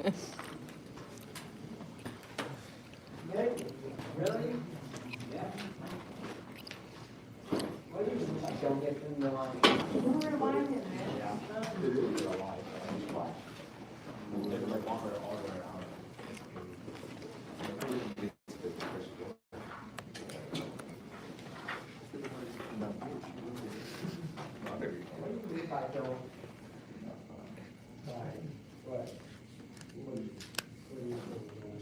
Really? Yeah. What do you mean I don't get in the line? We're reminded, man. Yeah. It is a lot. They were like all the way around. If I don't. What?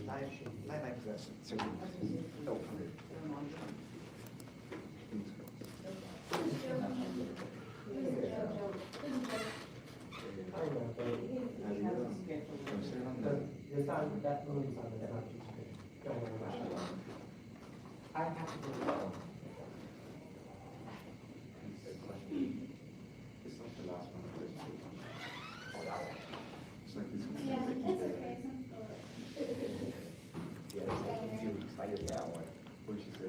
Nine possessions. No. I don't know, but it's not, that movie's on the not too good. Don't worry about it. I have to do it. It's like the last one. It's like this one. Yeah, it's okay. Yeah, it's like a few weeks later, that one, which is a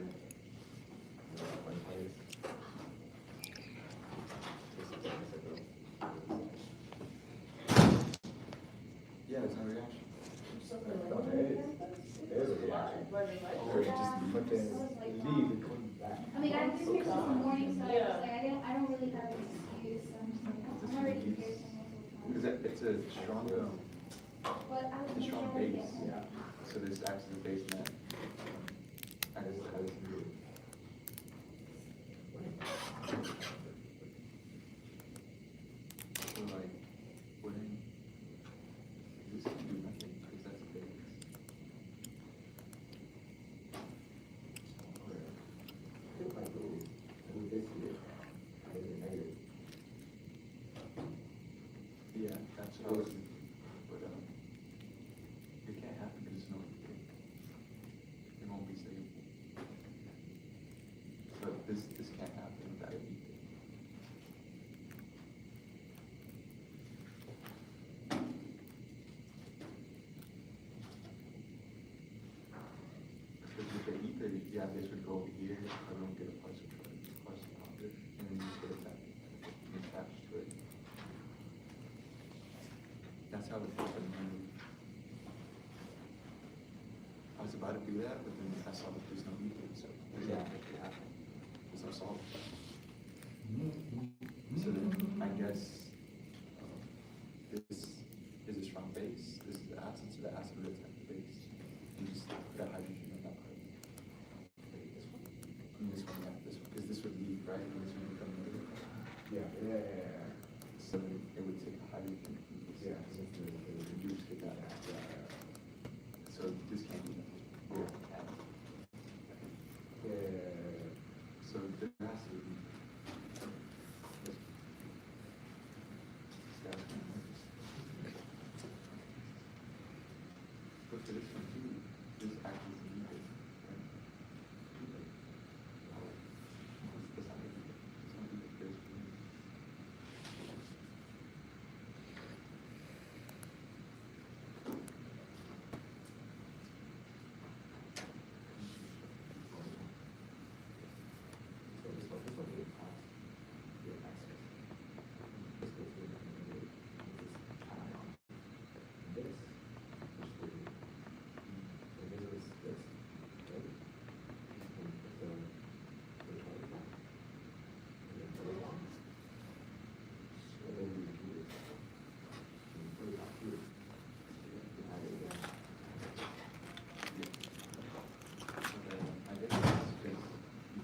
one place. Yeah, it's a reaction. No, there is a reaction. Or just, but then leave and come back. I mean, I just here since the morning, so I don't really have an excuse. I'm already here. It's a strong, But I it's a strong base, yeah. So this acts as a base net. And it's how it's moved. So like, wouldn't this do nothing because that's a base? Yeah, that's what I was thinking, but it can't happen because it's no, it won't be stable. But this can't happen without it being. Because with the ether, yeah, this would go over here, I don't get a partial positive, and then you just get it back, and attached to it. That's how it happened. I was about to do that, but then I saw that there's no ether, so it didn't happen. There's no solid. So then I guess this is a strong base. This is the acid, so the acid would attack the base. And just put a hydrogen in that part. This one. And this one, yeah, this one. Because this would leave, right? And this would become negative. Yeah. So then it would take the hydrogen. Yeah, so the reduce get that. So this can't be done. So there has to be. But for this one too, this acts as a ether, right? It's not ether. It's not ether.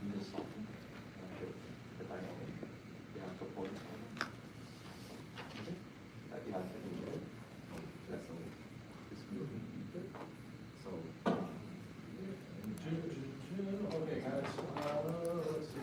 There's Okay, guys, let's see.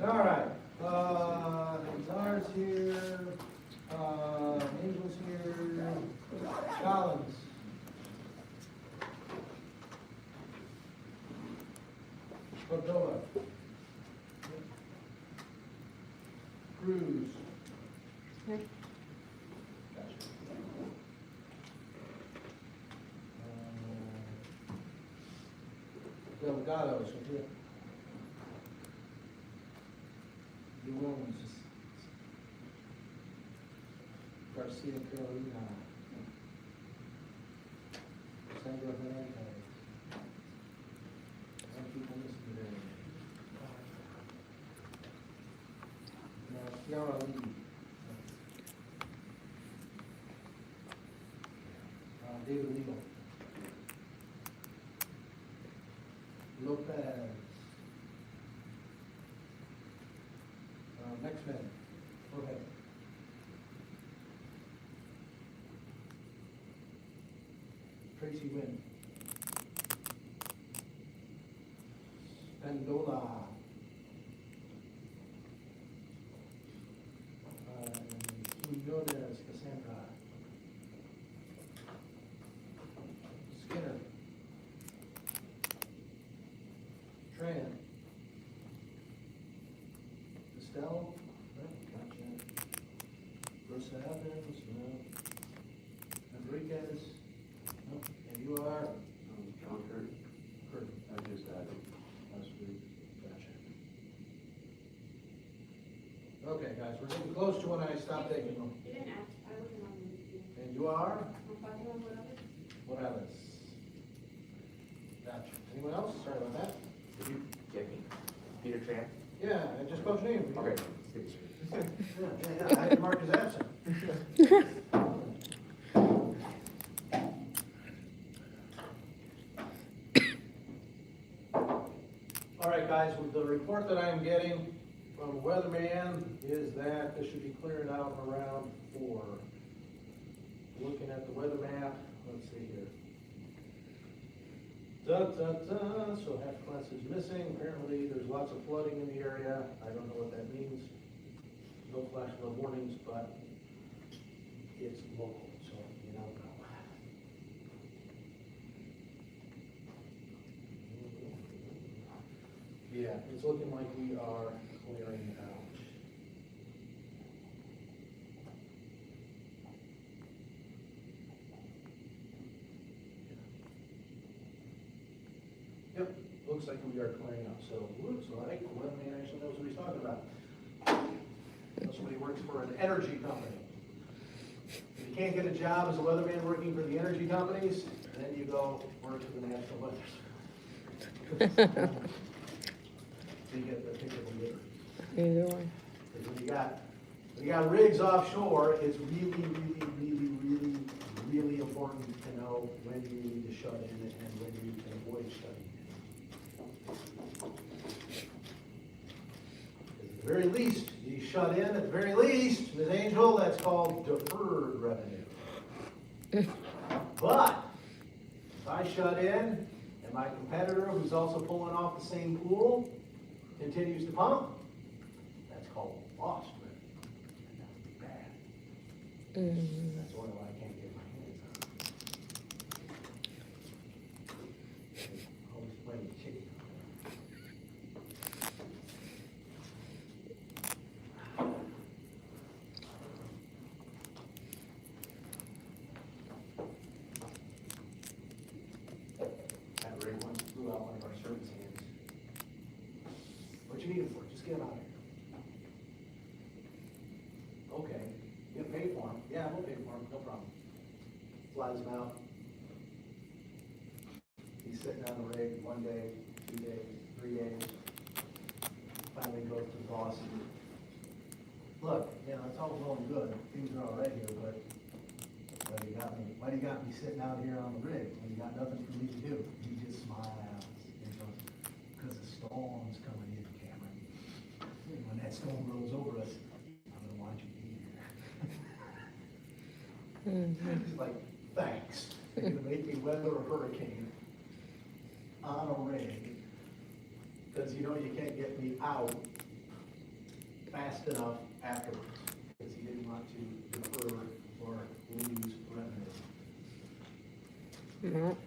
All right, Lazar's here, Angel's here, Collins. Cordova. Cruz. Here. Gotcha. Delgado, Sophia. Dunes. Garcia, Carolina. Sandra Hernandez. Some people missing today. Ciara Lee. David Legal. Lopez. Next man, go ahead. Tracy Wynn. Spandola. Quinones, Cassandra. Skinner. Tran. Estelle. Gotcha. Rosa Evans, no. Enriquez. No. And you are? John Kurt, Kurt. I just added last week. Gotcha. Okay, guys, we're getting close to when I stop taking them. You didn't ask, I wasn't on the review. And you are? I'm Fatima Morales. Morales. Gotcha. Anyone else? Sorry about that. Did you get me? Peter Tran? Yeah, I just called your name. Okay. Yeah, I had to mark as absent. All right, guys, with the report that I'm getting from the weatherman is that this should be clearing out around 4. Looking at the weather map, let's see here. So half class is missing. Apparently, there's lots of flooding in the area. I don't know what that means. No flash flood warnings, but it's local, so you don't know. Yeah, it's looking like we are clearing out. Yep, looks like we are clearing out, so looks like the weatherman actually knows what he's talking about. Somebody works for an energy company. If you can't get a job as a weatherman working for the energy companies, then you go work for the National Weather Service. You get the pick of the litter. Either way. Because when you got rigs offshore, it's really important to know when you need to shut in and when you can avoid shutting in. At the very least, you shut in, at the very least, Ms. Angel, that's called deferred revenue. But if I shut in and my competitor, who's also pulling off the same pool, continues to pump, that's called lost revenue. And that would be bad. That's oil I can't get my hands on. Always playing chicken. That rig once blew out one of our service hands. What you need it for? Just get him out of here. Okay, you gonna pay for him? Yeah, we'll pay for him, no problem. Flies him out. He's sitting on the rig 1 day, 2 days, 3 days. Finally goes to the boss. Look, you know, it's all well and good, things are all right here, but why do you got me sitting out here on the rig when you got nothing for me to do? He just smiles and goes, because the storm's coming in, Cameron. When that storm rolls over us, I'm gonna want you to be here. He's like, thanks. You're gonna make me weather a hurricane on a rig, because you know you can't get me out fast enough afterwards, because he didn't want to defer or lose revenue. No.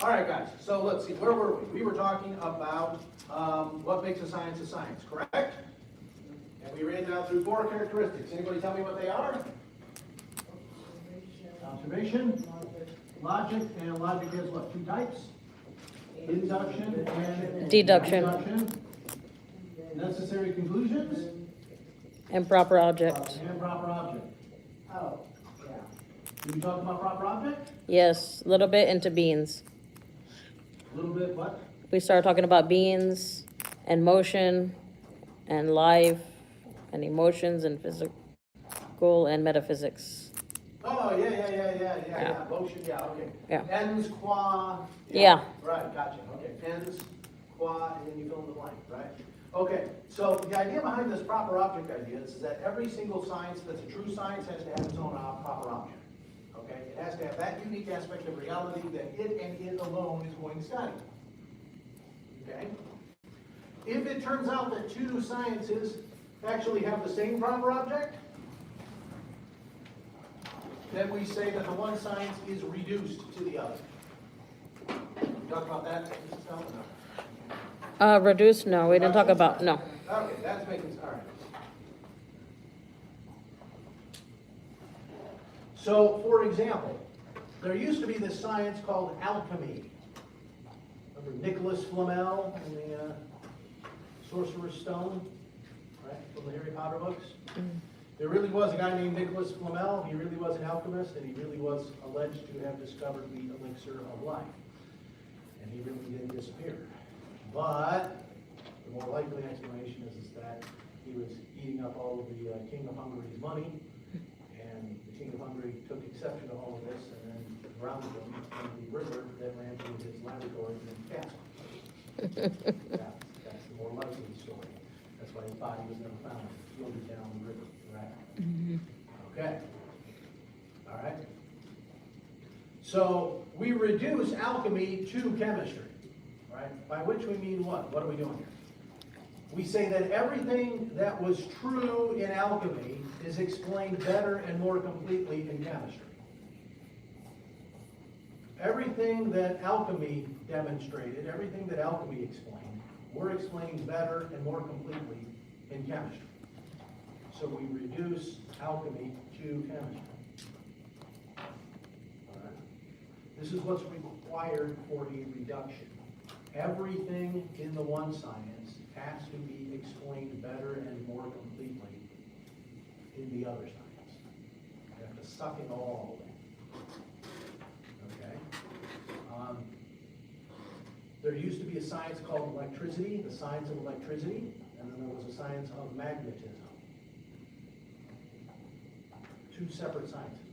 All right, guys, so let's see, where were we? We were talking about what makes a science, correct? And we ran down through 4 characteristics. Anybody tell me what they are? Observation, logic, and logic is what, 2 types? Induction and Deduction. Necessary conclusions And proper object. and proper object. Oh, yeah. Did we talk about proper object? Yes, a little bit into beings. A little bit, what? We started talking about beings and motion and life and emotions and physical and metaphysics. Oh, yeah. Motion, yeah, okay. Yeah. Ens, qua. Yeah. Right, gotcha, okay. Ens, qua, and then you fill in the blank, right? Okay, so the idea behind this proper object idea is that every single science that's a true science has to have its own proper object. Okay, it has to have that unique aspect of reality that it and it alone is going to study. Okay? If it turns out that 2 sciences actually have the same proper object, then we say that the one science is reduced to the other. Talk about that, Mrs. Feldman? Reduce, no, we didn't talk about, no. Okay, that's making, all right. So, for example, there used to be this science called alchemy. Remember Nicholas Flamel and the Sorcerer's Stone, right, from the Harry Potter books? There really was a guy named Nicholas Flamel. He really was an alchemist, and he really was alleged to have discovered the elixir of life. And he really did disappear. But the more likely explanation is that he was eating up all of the King of Hungary's money, and the King of Hungary took exception to all of this and then drowned him in the river that ran through his laboratory in Castle. That's the more likely story. That's why his body was never found. It floated down the river, right? Okay. All right. So we reduce alchemy to chemistry. Right? By which we mean what? What are we doing here? We say that everything that was true in alchemy is explained better and more completely in chemistry. Everything that alchemy demonstrated, everything that alchemy explained, we're explaining better and more completely in chemistry. So we reduce alchemy to chemistry. All right. This is what's required for a reduction. Everything in the one science has to be explained better and more completely in the other science. You have to suck it all in. Okay? There used to be a science called electricity, the science of electricity, and then there was a science of magnetism. 2 separate sciences.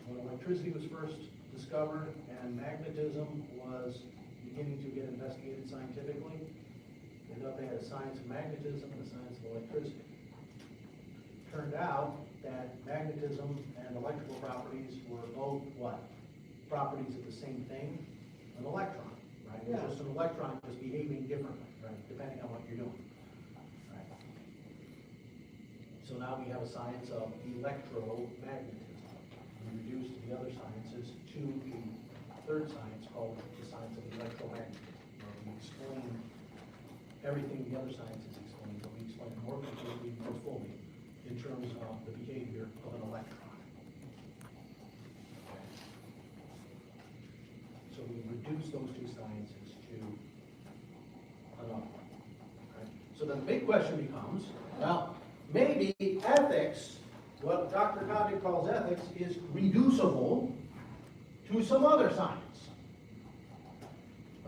When electricity was first discovered and magnetism was beginning to get investigated scientifically, they thought they had a science of magnetism and a science of electricity. Turned out that magnetism and electrical properties were both what? Properties of the same thing, an electron, right? It's just an electron just behaving differently, right? Depending on what you're doing, right? So now we have a science of electromagnetism. We reduced the other sciences to the 3rd science called the science of electromagnetism, where we explain everything the other sciences explain, but we explain more completely, more fully, in terms of the behavior of an electron. Okay. So we reduce those 2 sciences to another. Okay. So then the big question becomes, well, maybe ethics, what Dr. Koenig calls ethics, is reducible to some other science.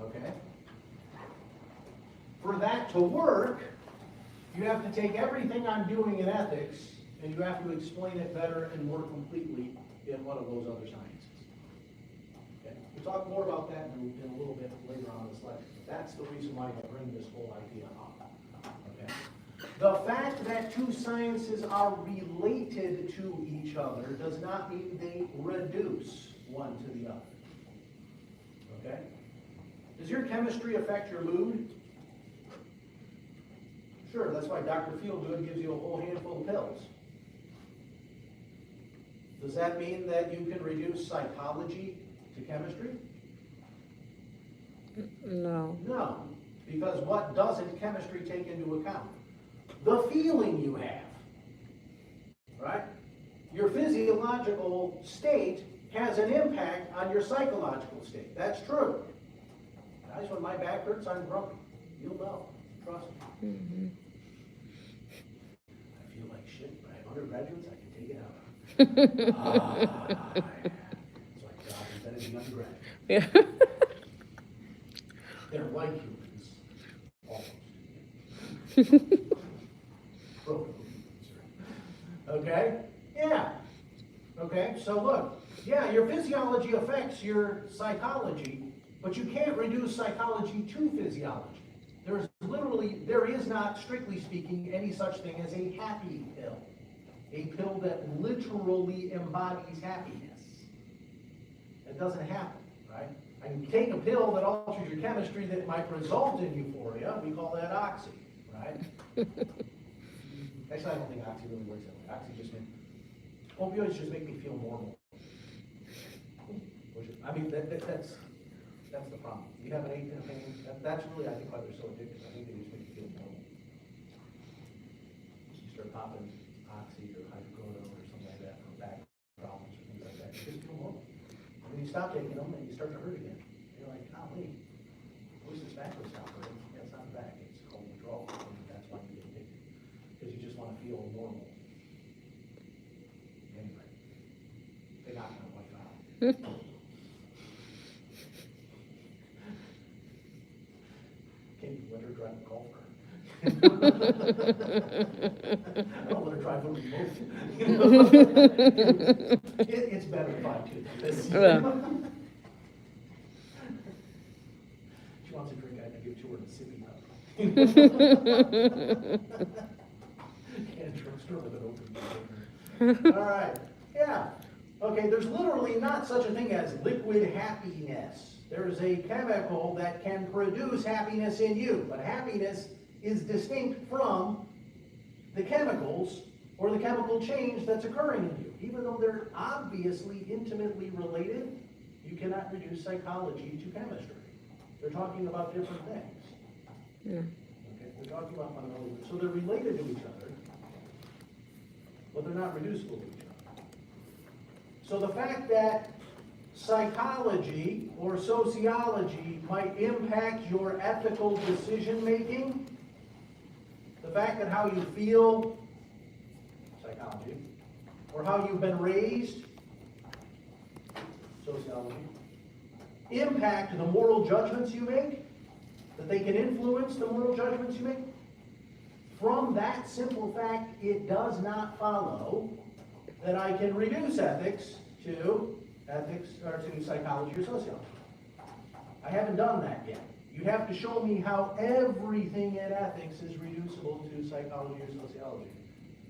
Okay? For that to work, you have to take everything I'm doing in ethics and you have to explain it better and more completely in one of those other sciences. Okay? We'll talk more about that in a little bit later on in this lecture. That's the reason why I bring this whole idea up. Okay? The fact that 2 sciences are related to each other does not mean they reduce one to the other. Okay? Does your chemistry affect your mood? Sure, that's why Dr. Feelgood gives you a whole handful of pills. Does that mean that you can reduce psychology to chemistry? No. No, because what doesn't chemistry take into account? The feeling you have, right? Your physiological state has an impact on your psychological state. That's true. Guys, when my back hurts, I'm grumpy. You'll know. Trust me. Mm-hmm. I feel like shit, but I have undergraduates, I can take it out. Yeah. It's like God invented the undergrad. Yeah. They're like humans. Almost. Broken humans. Okay? Yeah. Okay, so look. Yeah, your physiology affects your psychology, but you can't reduce psychology to physiology. There is not, strictly speaking, any such thing as a happy pill. A pill that literally embodies happiness. It doesn't happen, right? I can take a pill that alters your chemistry that might result in euphoria. We call that oxy, right? Actually, I don't think oxy really works that way. Oxy just makes, opioids just make me feel normal. I mean, that's the problem. You have an ache and a pain. That's really, I think, why they're so addictive. I think they just make you feel normal. You start popping oxy or hydrocodone or something like that for back problems or things like that. You just feel normal. And then you stop taking them and you start to hurt again. You're like, golly, I wish this back would stop hurting. Yeah, it's not the back, it's called withdrawal. And that's why you get addicted. Because you just want to feel normal. Anyway, they knock my wife out. Can you let her drive a golf cart? I'll let her drive a remote. It's better if I do this. Yeah. She wants a drink, I have to give it to her in a sippy cup. Can't drugstore with an open. All right, yeah. Okay, there's literally not such a thing as liquid happiness. There's a chemical that can produce happiness in you, but happiness is distinct from the chemicals or the chemical change that's occurring in you. Even though they're obviously intimately related, you cannot reduce psychology to chemistry. They're talking about different things. Yeah. Okay, they're talking about fundamentally, so they're related to each other, but they're not reducible to each other. So the fact that psychology or sociology might impact your ethical decision making, the fact that how you feel, psychology, or how you've been raised, sociology, impact the moral judgments you make, that they can influence the moral judgments you make. From that simple fact, it does not follow that I can reduce ethics to psychology or sociology. I haven't done that yet. You'd have to show me how everything in ethics is reducible to psychology or sociology.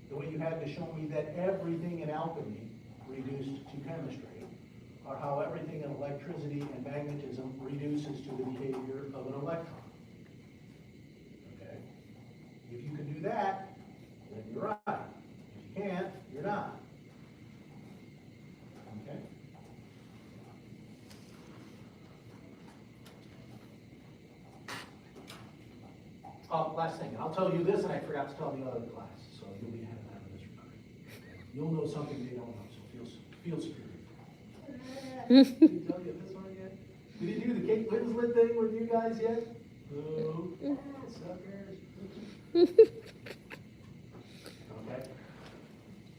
The way you had to show me that everything in alchemy reduced to chemistry, or how everything in electricity and magnetism reduces to the behavior of an electron. Okay? If you can do that, then you're right. If you can't, you're not. Okay? Oh, last thing, I'll tell you this, and I forgot to tell the other class, so you'll be ahead of time in this regard. You'll know something they don't know, so feel superior. Did he tell you this one yet? Did he do the Kate Winslet thing with you guys yet? No. Suckers. Okay.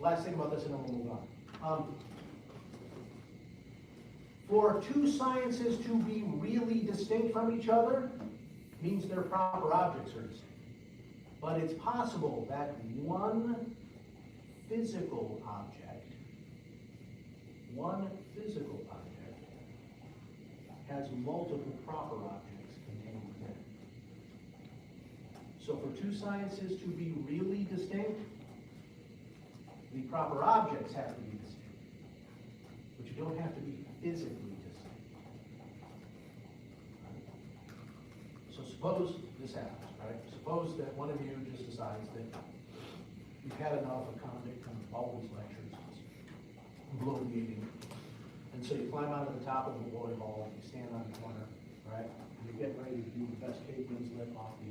Last thing about this, and then we'll move on. For two sciences to be really distinct from each other means their proper objects are distinct. But it's possible that one physical object has multiple proper objects contained within it. So for two sciences to be really distinct, the proper objects have to be distinct. But you don't have to be physically distinct. So suppose this happens, right? Suppose that one of you just decides that you've had enough of all these lectures. bloviating. And so you climb onto the top of the Lloyd Hall, you stand on the corner, right? And you're getting ready to do the best Kate Winslet off the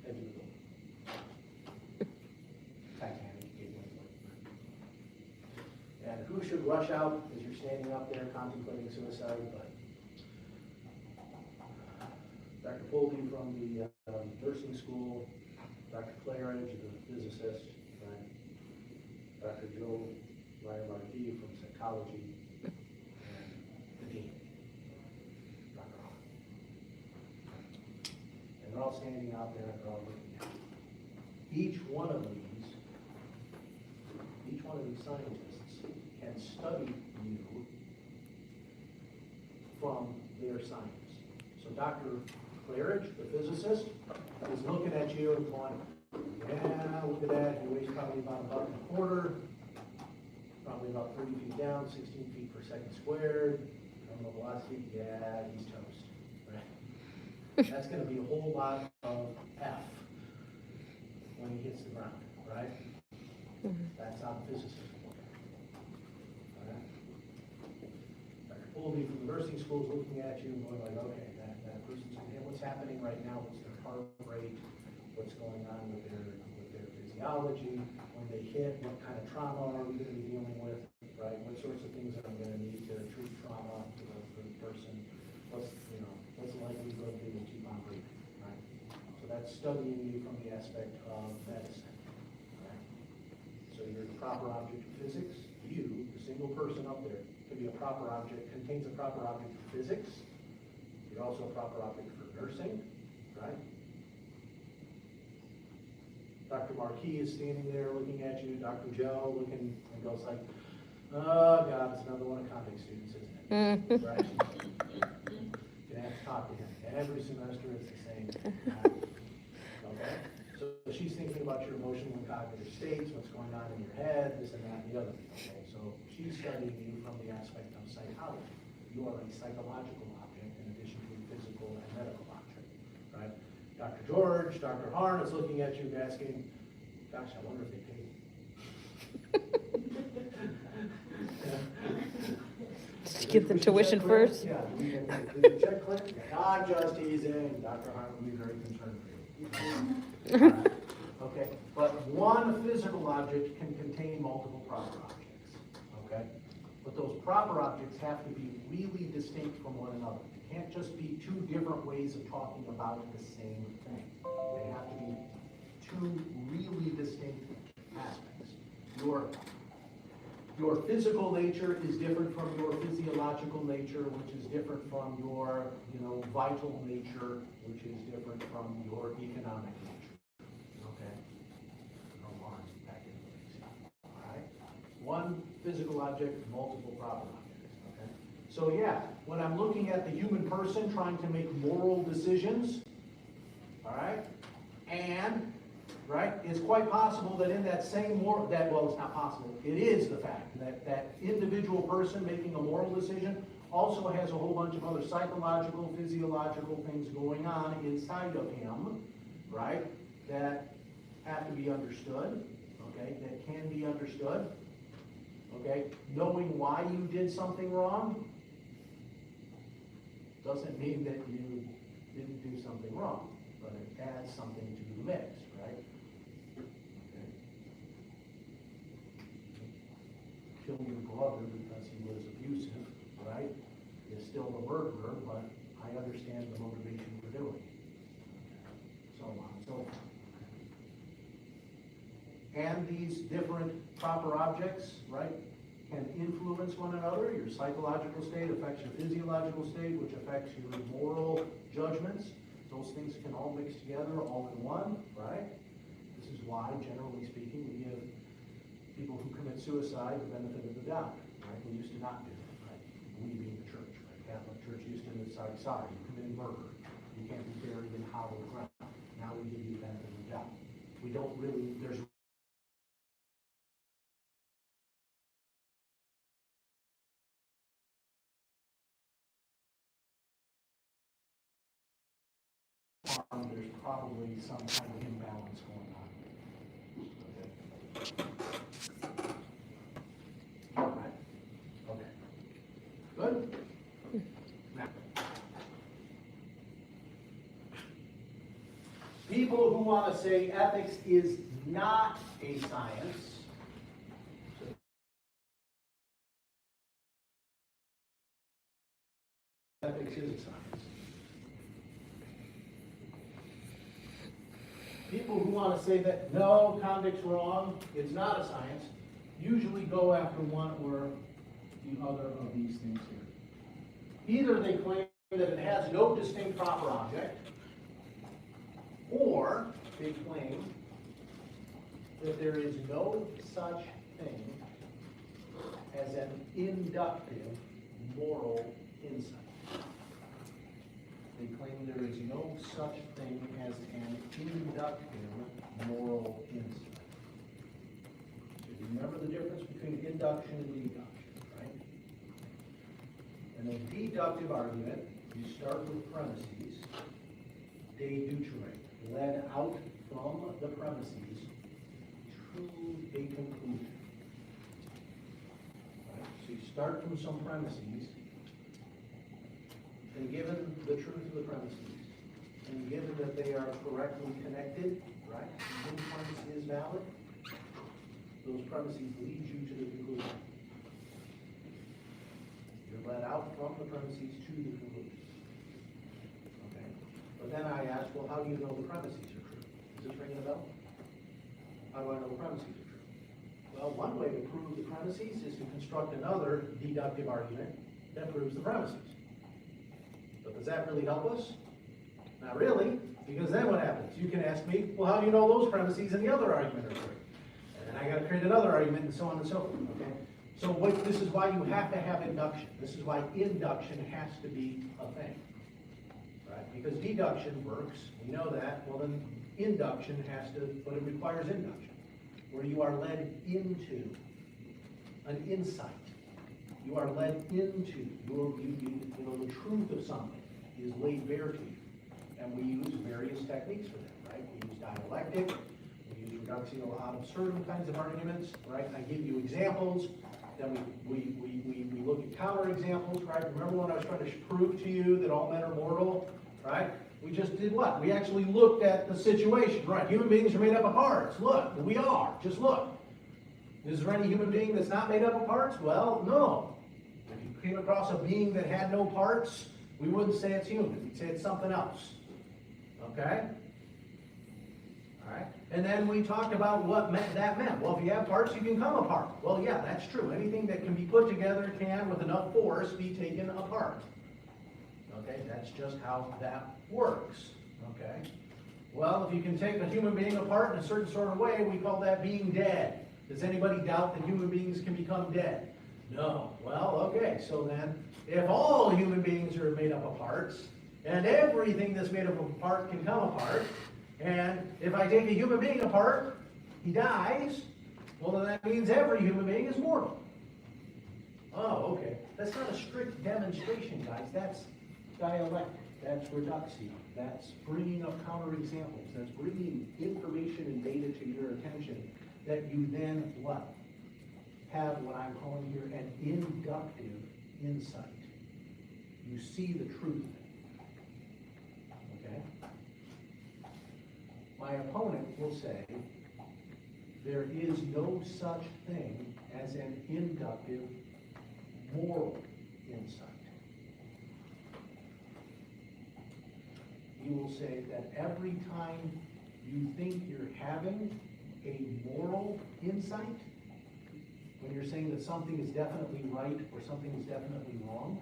edge of the building. Titanic, Kate Winslet. And who should rush out as you're standing up there contemplating suicide, but Dr. Poldy from the nursing school, Dr. Claridge, the physicist, right? Dr. Joe Marty from psychology, and the dean, Dr. Hahn. And they're all standing out there and they're all looking at you. Each one of these scientists can study you from their science. So Dr. Claridge, the physicist, is looking at you and going, yeah, look at that, he weighs probably about a buck and a quarter, probably about 30 feet down, 16 feet per second squared, terminal velocity, yeah, he's toast, right? That's gonna be a whole lot of F when he hits the ground, right? That's how the physicist works. All right? Dr. Poldy from the nursing school is looking at you and going like, okay, that person's, what's happening right now, what's their heart rate, what's going on with their physiology, when they hit, what kind of trauma are we going to be dealing with, right? What sorts of things are we going to need to treat trauma for the person? What's the likelihood they will keep on breathing, right? So that's studying you from the aspect of medicine, right? So you're the proper object of physics. You, the single person up there, can be a proper object, contains a proper object of physics. You're also a proper object for nursing, right? Dr. Marquis is standing there looking at you, Dr. Joe looking, and goes like, oh God, it's another one of convict students, isn't it? Right? You're gonna have to talk to him. Every semester it's the same. Okay? So she's thinking about your emotional and cognitive states, what's going on in your head, this and that and the other. Okay? So she's studying you from the aspect of psychology. You are a psychological object in addition to a physical and medical object, right? Dr. George, Dr. Harn is looking at you asking, gosh, I wonder if they paid. Get the tuition first. Yeah, did the check clear? I'm just teasing. Dr. Harn will be very concerned for you. Okay, but one physical object can contain multiple proper objects, okay? But those proper objects have to be really distinct from one another. It can't just be two different ways of talking about the same thing. They have to be two really distinct aspects. Your physical nature is different from your physiological nature, which is different from your, vital nature, which is different from your economic nature. Okay? No harm back in the place. All right? One physical object, multiple proper objects. Okay? So yeah, when I'm looking at the human person trying to make moral decisions, all right, and right, it's quite possible that in that same well, it's not possible. It is the fact that that individual person making a moral decision also has a whole bunch of other psychological, physiological things going on inside of him, right, that have to be understood, okay, that can be understood, okay. Knowing why you did something wrong doesn't mean that you didn't do something wrong, but it adds something to the mix, right? Kill your brother because he was abusive, right, is still a murderer, but I understand the motivation for doing it. So on and so forth. And these different proper objects, right, can influence one another. Your psychological state affects your physiological state, which affects your moral judgments. Those things can all mix together all in one, right? This is why, generally speaking, we give people who commit suicide the benefit of the doubt, right? We used to not do it, right? We being the church, right? Catholic Church used to decide, sorry, you committed murder. You can't be buried in hallowed ground. Now we give you the benefit of the doubt. We don't really, there's probably some kind of imbalance going on. Okay. people who want to say ethics is not a science. Ethics is a science. People who want to say that, no, convict's wrong, it's not a science, usually go after one or the other of these things here. Either they claim that it has no distinct proper object, or they claim that there is no such thing as an inductive moral insight. They claim there is no such thing as an inductive moral insight. So you remember the difference between induction and deduction, right? In a deductive argument, you start with premises, deducere, led out from the premises to a conclusion. Right? So you start from some premises, and given the truth of the premises, and given that they are correctly connected, right, one premise is valid, those premises lead you to the conclusion. You're led out from the premises to the conclusion. Okay? But then I ask, well, how do you know the premises are true? Is this ringing a bell? How do I know the premises are true? Well, one way to prove the premises is to construct another deductive argument that proves the premises. But does that really help us? Not really, because then what happens? You can ask me, well, how do you know those premises and the other argument are true? And then I got to create another argument and so on and so forth, okay? So this is why you have to have induction. This is why induction has to be a thing, right? Because deduction works, we know that, well then induction has to, but it requires induction, where you are led into an insight. You are led into, the truth of something is laid bare to you. And we use various techniques for that, right? We use dialectic, we use reductio ad absurdum kinds of arguments, right? I give you examples, then we look at counterexamples, right? Remember when I was trying to prove to you that all men are mortal, right? We just did what? We actually looked at the situation, right? Human beings are made up of parts. Look, we are. Just look. Is there any human being that's not made up of parts? Well, no. If you came across a being that had no parts, we wouldn't say it's human. We'd say it's something else. Okay? All right. And then we talked about what that meant. Well, if you have parts, you can come apart. Well, yeah, that's true. Anything that can be put together can, with enough force, be taken apart. Okay? That's just how that works. Okay? Well, if you can take a human being apart in a certain sort of way, we call that being dead. Does anybody doubt that human beings can become dead? No. Well, okay, so then, if all human beings are made up of parts, and everything that's made up of a part can come apart, and if I take a human being apart, he dies, well, then that means every human being is mortal. Oh, okay. That's not a strict demonstration, guys. That's dialectic. That's reductio. That's bringing up counterexamples. That's bringing information and data to your attention that you then what? Have what I'm calling here an inductive insight. You see the truth of it. Okay? My opponent will say there is no such thing as an inductive moral insight. He will say that every time you think you're having a moral insight, when you're saying that something is definitely right or something is definitely wrong,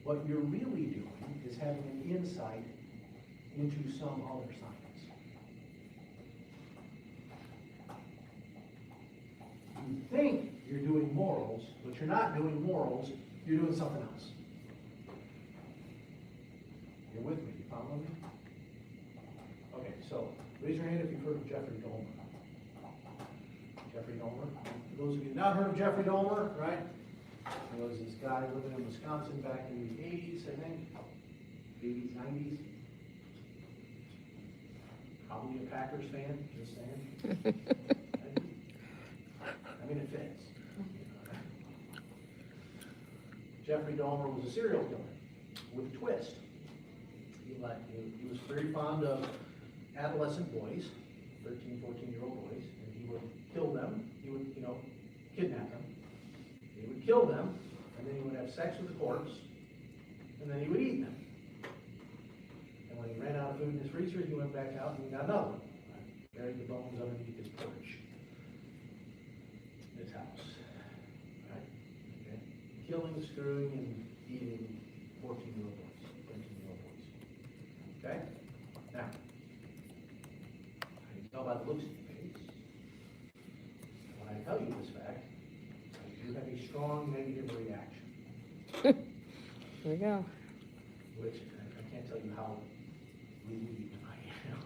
what you're really doing is having an insight into some other science. You think you're doing morals, but you're not doing morals, you're doing something else. You're with me, you following me? Okay, so raise your hand if you've heard of Jeffrey Dahmer. Jeffrey Dahmer. For those of you who have not heard of Jeffrey Dahmer, right? There was this guy living in Wisconsin back in the 80s, I think. 80s, 90s. Probably a Packers fan, just saying. I mean, it fits. Jeffrey Dahmer was a serial killer with a twist. He was very fond of adolescent boys, 13, 14-year-old boys, and he would kill them. He would, kidnap them. He would kill them, and then he would have sex with the corpse, and then he would eat them. And when he ran out of food in his freezer, he went back out and he got another one. Buried the bones underneath his porch. His house. Right? Okay? Killing, screwing, and eating 14-year-old boys, 13-year-old boys. Okay? Now, I can tell by the looks of your face. When I tell you this fact, you have a strong negative reaction, Here we go. which I can't tell you how relieved I am.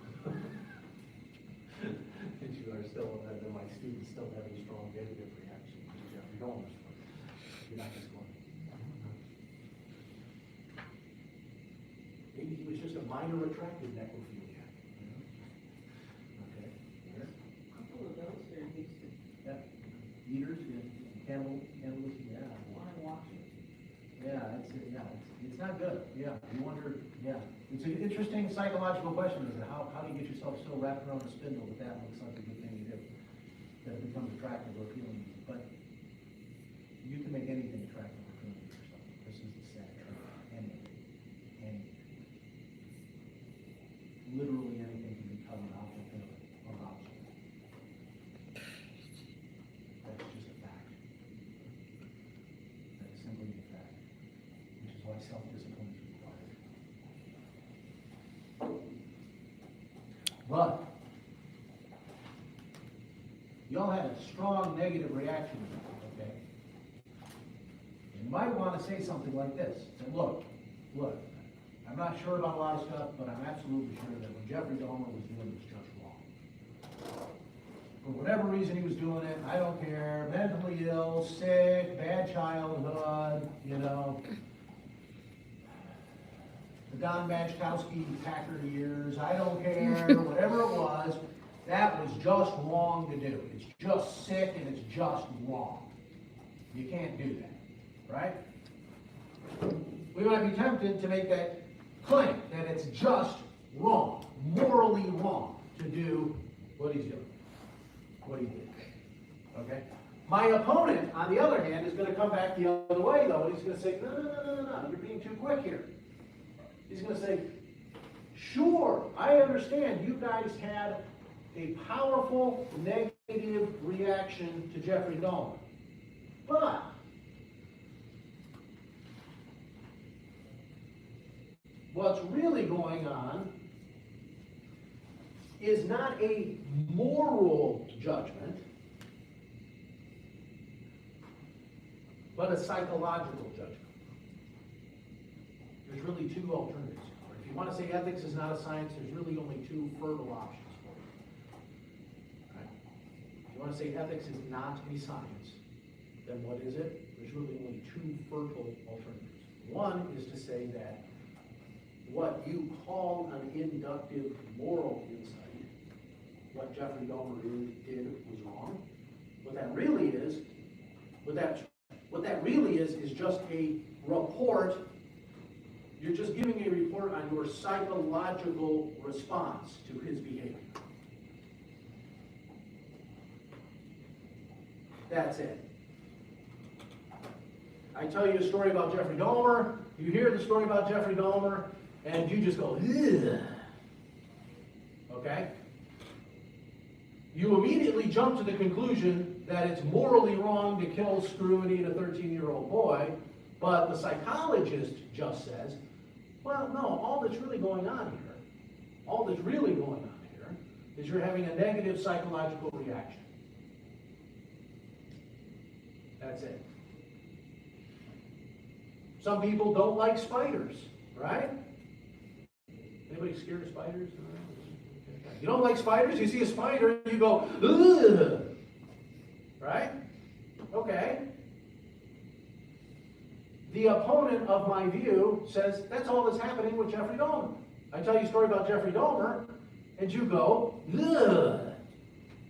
That you are still, that my students still have a strong negative reaction to Jeffrey Dahmer's work. You're not just going, maybe he was just a minor attracted necrophiliac. Okay? Couple of those here in Houston. Yeah. Eaters, cannibalism, yeah. One in Washington. It's not good, yeah, you wonder, yeah. It's an interesting psychological question, is how do you get yourself so wrapped around the spindle that that looks like a good thing to do? That it becomes attractive or appealing to you, but you can make anything attractive or appealing to yourself. This is the sad truth, anything. Literally anything can become an object of obstacle. That's just a fact. That's simply a fact, which is why self-discipline is required. But y'all had a strong negative reaction to it, okay? You might want to say something like this. Say, look, I'm not sure about a lot of stuff, but I'm absolutely sure that what Jeffrey Dahmer was doing was just wrong. For whatever reason he was doing it, I don't care, mentally ill, sick, bad childhood, the Don Majkowski Packer years, I don't care, whatever it was, that was just wrong to do. It's just sick and it's just wrong. You can't do that, right? We might be tempted to make that claim that it's just wrong, morally wrong to do what he's doing, what he did. Okay? My opponent, on the other hand, is going to come back the other way, though, and he's going to say, no, you're being too quick here. He's going to say, sure, I understand you guys had a powerful negative reaction to Jeffrey Dahmer, but what's really going on is not a moral judgment, but a psychological judgment. There's really two alternatives. If you want to say ethics is not a science, there's really only two fertile options for you. Right? If you want to say ethics is not a science, then what is it? There's really only two fertile alternatives. One is to say that what you call an inductive moral insight, what Jeffrey Dahmer did was wrong. What that really is just a report. You're just giving a report on your psychological response to his behavior. That's it. I tell you a story about Jeffrey Dahmer, you hear the story about Jeffrey Dahmer, and you just go, ugh. Okay? You immediately jump to the conclusion that it's morally wrong to kill, screw, and eat a 13-year-old boy, but the psychologist just says, well, no, all that's really going on here is you're having a negative psychological reaction. That's it. Some people don't like spiders, right? Anybody scared of spiders? You don't like spiders? You see a spider, you go, ugh! Right? Okay. The opponent of my view says, that's all that's happening with Jeffrey Dahmer. I tell you a story about Jeffrey Dahmer, and you go, ugh!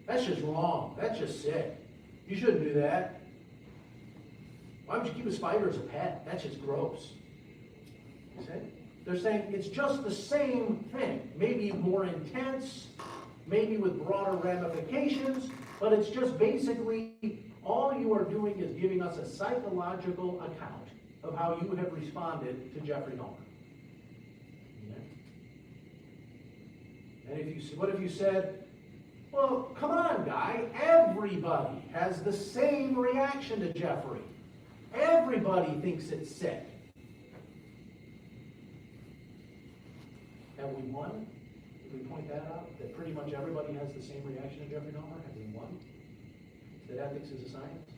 That's just wrong. That's just sick. You shouldn't do that. Why would you keep a spider as a pet? That's just gross. You see? They're saying it's just the same thing, maybe more intense, maybe with broader ramifications, but it's just basically all you are doing is giving us a psychological account of how you have responded to Jeffrey Dahmer. And what if you said, well, come on, guy, everybody has the same reaction to Jeffrey. Everybody thinks it's sick. Have we won? Did we point that out? That pretty much everybody has the same reaction to Jeffrey Dahmer? Have we won? That ethics is a science?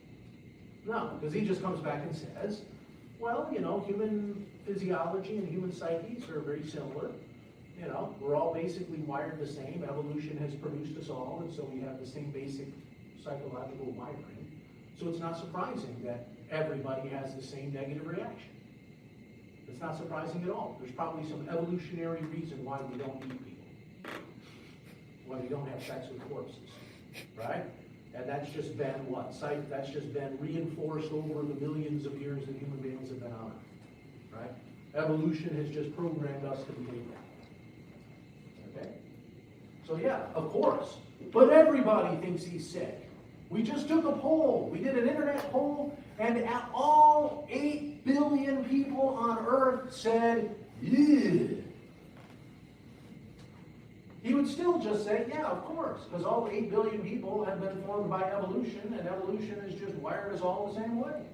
No, because he just comes back and says, well, human physiology and human psyches are very similar. We're all basically wired the same. Evolution has produced us all, and so we have the same basic psychological wiring. So it's not surprising that everybody has the same negative reaction. It's not surprising at all. There's probably some evolutionary reason why we don't eat people, why we don't have sex with corpses, right? And that's just been what? That's just been reinforced over the millions of years that human beings have been on Earth, right? Evolution has just programmed us to behave that way. Okay? So yeah, of course. But everybody thinks he's sick. We just took a poll. We did an internet poll, and all 8 billion people on Earth said, yeah. He would still just say, yeah, of course, because all 8 billion people have been formed by evolution, and evolution has just wired us all the same way.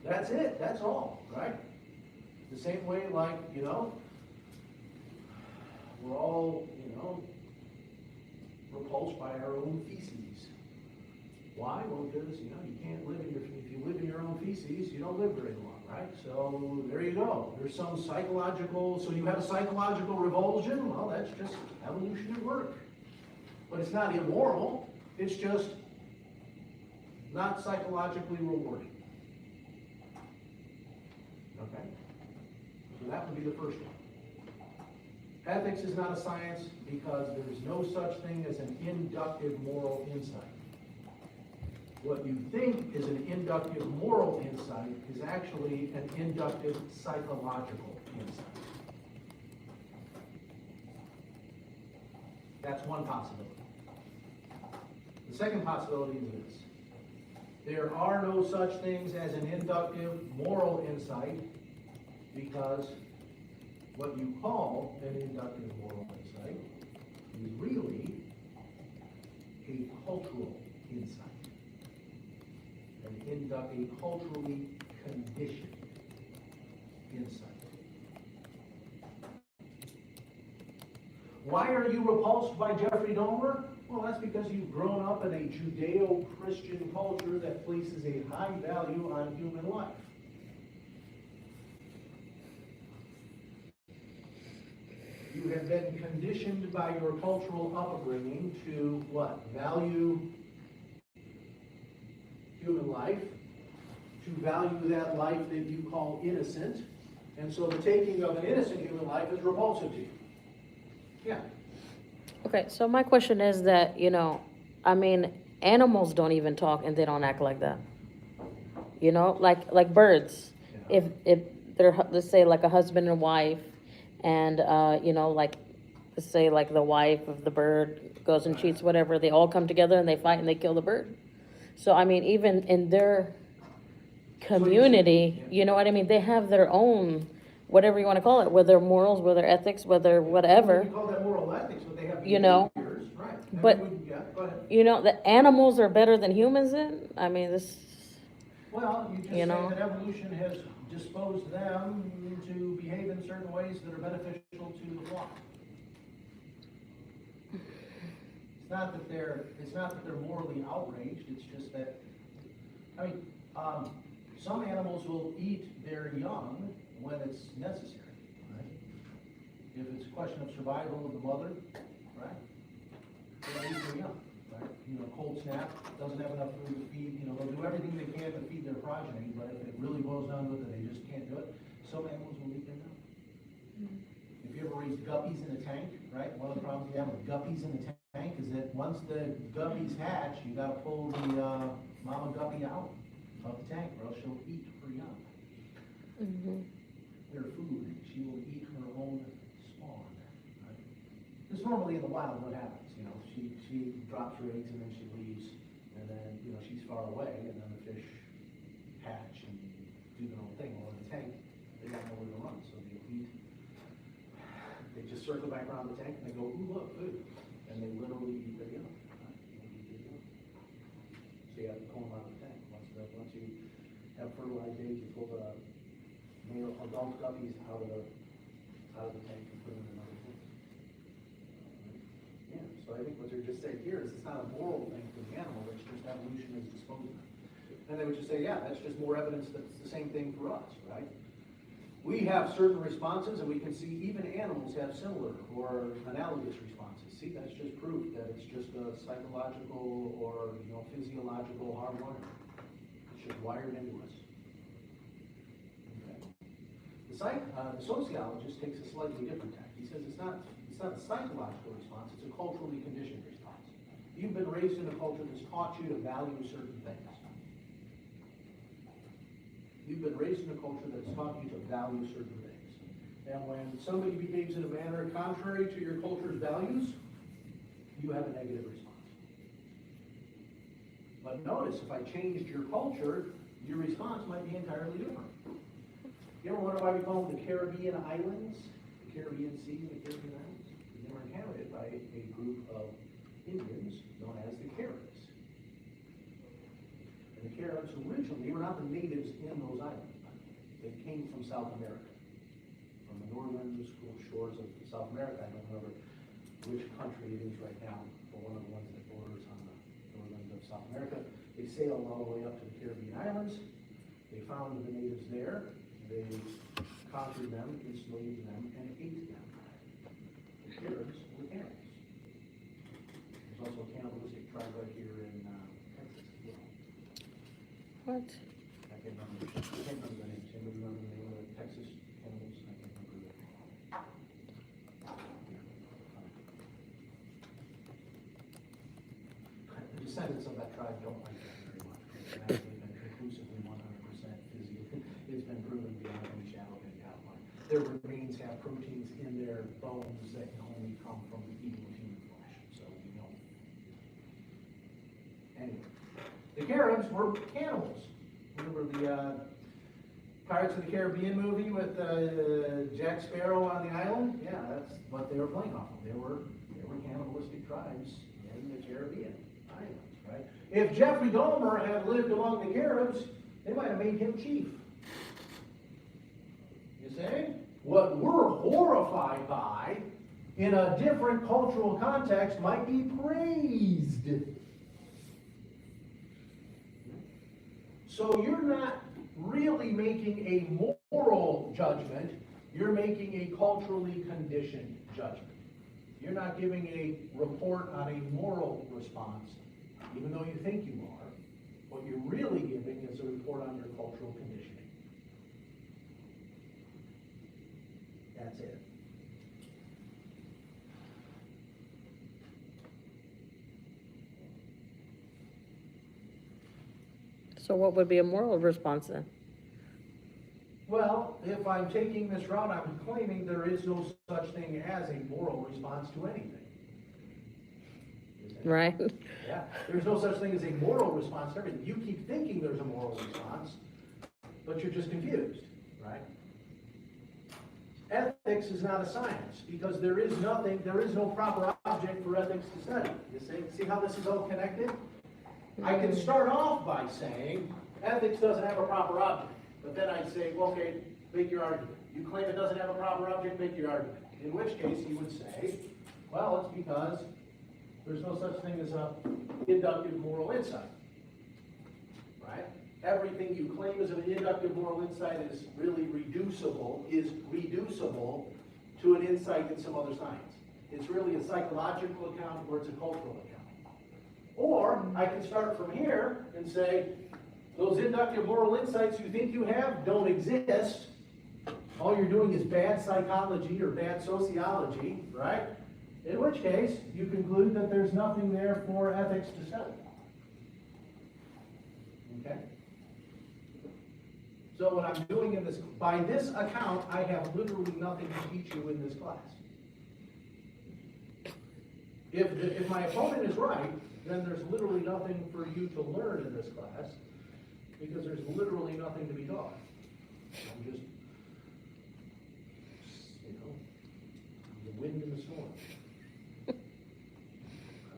That's it. That's all, right? The same way, like, we're all, repulsed by our own feces. Why? Well, because, you can't live if you live in your own feces, you don't live very long, right? So there you go. There's some psychological, so you have a psychological revulsion. Well, that's just evolution at work. But it's not immoral. It's just not psychologically rewarding. Okay? So that would be the first one. Ethics is not a science because there is no such thing as an inductive moral insight. What you think is an inductive moral insight is actually an inductive psychological insight. That's one possibility. The second possibility is this. There are no such things as an inductive moral insight because what you call an inductive moral insight is really a cultural insight. A culturally conditioned insight. Why are you repulsed by Jeffrey Dahmer? Well, that's because you've grown up in a Judeo-Christian culture that places a high value on human life. You have been conditioned by your cultural upbringing to what? Value human life, to value that life that you call innocent, and so the taking of an innocent human life is repulsive to you. Yeah. Okay, so my question is that, animals don't even talk and they don't act like that. Like birds. Yeah. If they're, let's say, like a husband and wife, and, let's say, like the wife of the bird goes and cheats, whatever, they all come together and they fight and they kill the bird. So, even in their community, they have their own, whatever you want to call it, whether morals, whether ethics, whether whatever. You call that moral ethics, but they have Right. But, yeah, go ahead. The animals are better than humans then? This... Well, you just say that evolution has disposed them to behave in certain ways that are beneficial to the flock. It's not that they're morally outraged, it's just that, some animals will eat their young when it's necessary, right? If it's a question of survival of the mother, right? They'll eat their young, right? Cold snap, doesn't have enough food to feed, they'll do everything they can to feed their progeny, but if it really boils down to it that they just can't do it, some animals will eat their young. If you ever raise guppies in a tank, right? One of the problems you have with guppies in the tank is that once the guppies hatch, you gotta pull the mama guppy out of the tank, or else she'll eat her young. Mm-hmm. their food, she will eat her own spawn. Right? Because normally in the wild, what happens, you know, she drops her eggs and then she leaves, and then, you know, she's far away, and then the fish hatch and do their own thing. Well, in the tank, they got nowhere to run, so they eat. They just circle back around the tank and they go, ooh, look, food. And they literally eat their young. Right? They eat their young. So you have to pull them out of the tank. Once you have fertilized eggs, you pull the male adult guppies out of the tank and put them in another tank. Yeah, so I think what they're just saying here is it's not a moral thing for the animal, it's just evolution is disposing. And they would just say, yeah, that's just more evidence that it's the same thing for us, right? We have certain responses, and we can see even animals have similar or analogous responses. See, that's just proof that it's just a psychological or, you know, physiological hardwiring. It's just wired into us. Okay. The sociologist takes a slightly different tack. He says it's not a psychological response, it's a culturally conditioned response. You've been raised in a culture that's taught you to value certain things. You've been raised in a culture that's taught you to value certain things. And when somebody behaves in a manner contrary to your culture's values, you have a negative response. But notice, if I changed your culture, your response might be entirely different. You ever wonder why we call them the Caribbean Islands? The Caribbean Sea and the Caribbean Islands? They were inhabited by a group of Indians known as the Caribs. And the Caribs originally were not the natives in those islands. They came from South America, from the northern shores of South America. I don't remember which country it is right now, but one of the ones that borders on the northern end of South America. They sailed all the way up to the Caribbean Islands. They found the natives there. They conquered them, enslaved them, and ate them. The Caribs were cannibals. There's also a cannibalistic tribe right here in Texas as well. What? I can't remember the names. Anybody remember the name of the Texas cannibals? I can't remember that. The descendants of that tribe don't like that very much. It's actually been conclusively 100% physically. It's been proven beyond any shadow of any doubt. Their remains have proteins in their bones that can only come from eating of human flesh. So we know. Anyway. The Caribs were cannibals. Remember the Pirates of the Caribbean movie with Jack Sparrow on the island? Yeah, that's what they were playing off of. They were cannibalistic tribes in the Caribbean islands, right? If Jeffrey Dahmer had lived among the Caribs, they might have made him chief. You see? What we're horrified by in a different cultural context might be praised. So you're not really making a moral judgment, you're making a culturally conditioned judgment. You're not giving a report on a moral response, even though you think you are. What you're really giving is a report on your cultural conditioning. That's it. So what would be a moral response then? Well, if I'm taking this route, I'm claiming there is no such thing as a moral response to anything. Right? Yeah, there's no such thing as a moral response to everything. You keep thinking there's a moral response, but you're just confused, right? Ethics is not a science because there is no proper object for ethics to study. You see how this is all connected? I can start off by saying ethics doesn't have a proper object, but then I'd say, well, okay, make your argument. You claim it doesn't have a proper object, make your argument. In which case you would say, well, it's because there's no such thing as a inductive moral insight, right? Everything you claim as an inductive moral insight is really reducible to an insight in some other science. It's really a psychological account or it's a cultural account. Or I can start from here and say, those inductive moral insights you think you have don't exist. All you're doing is bad psychology or bad sociology, right? In which case, you conclude that there's nothing there for ethics to study. Okay? So what I'm doing in this, by this account, I have literally nothing to teach you in this class. If my opponent is right, then there's literally nothing for you to learn in this class, because there's literally nothing to be taught. I'm just, you know, the wind and the storm. I'm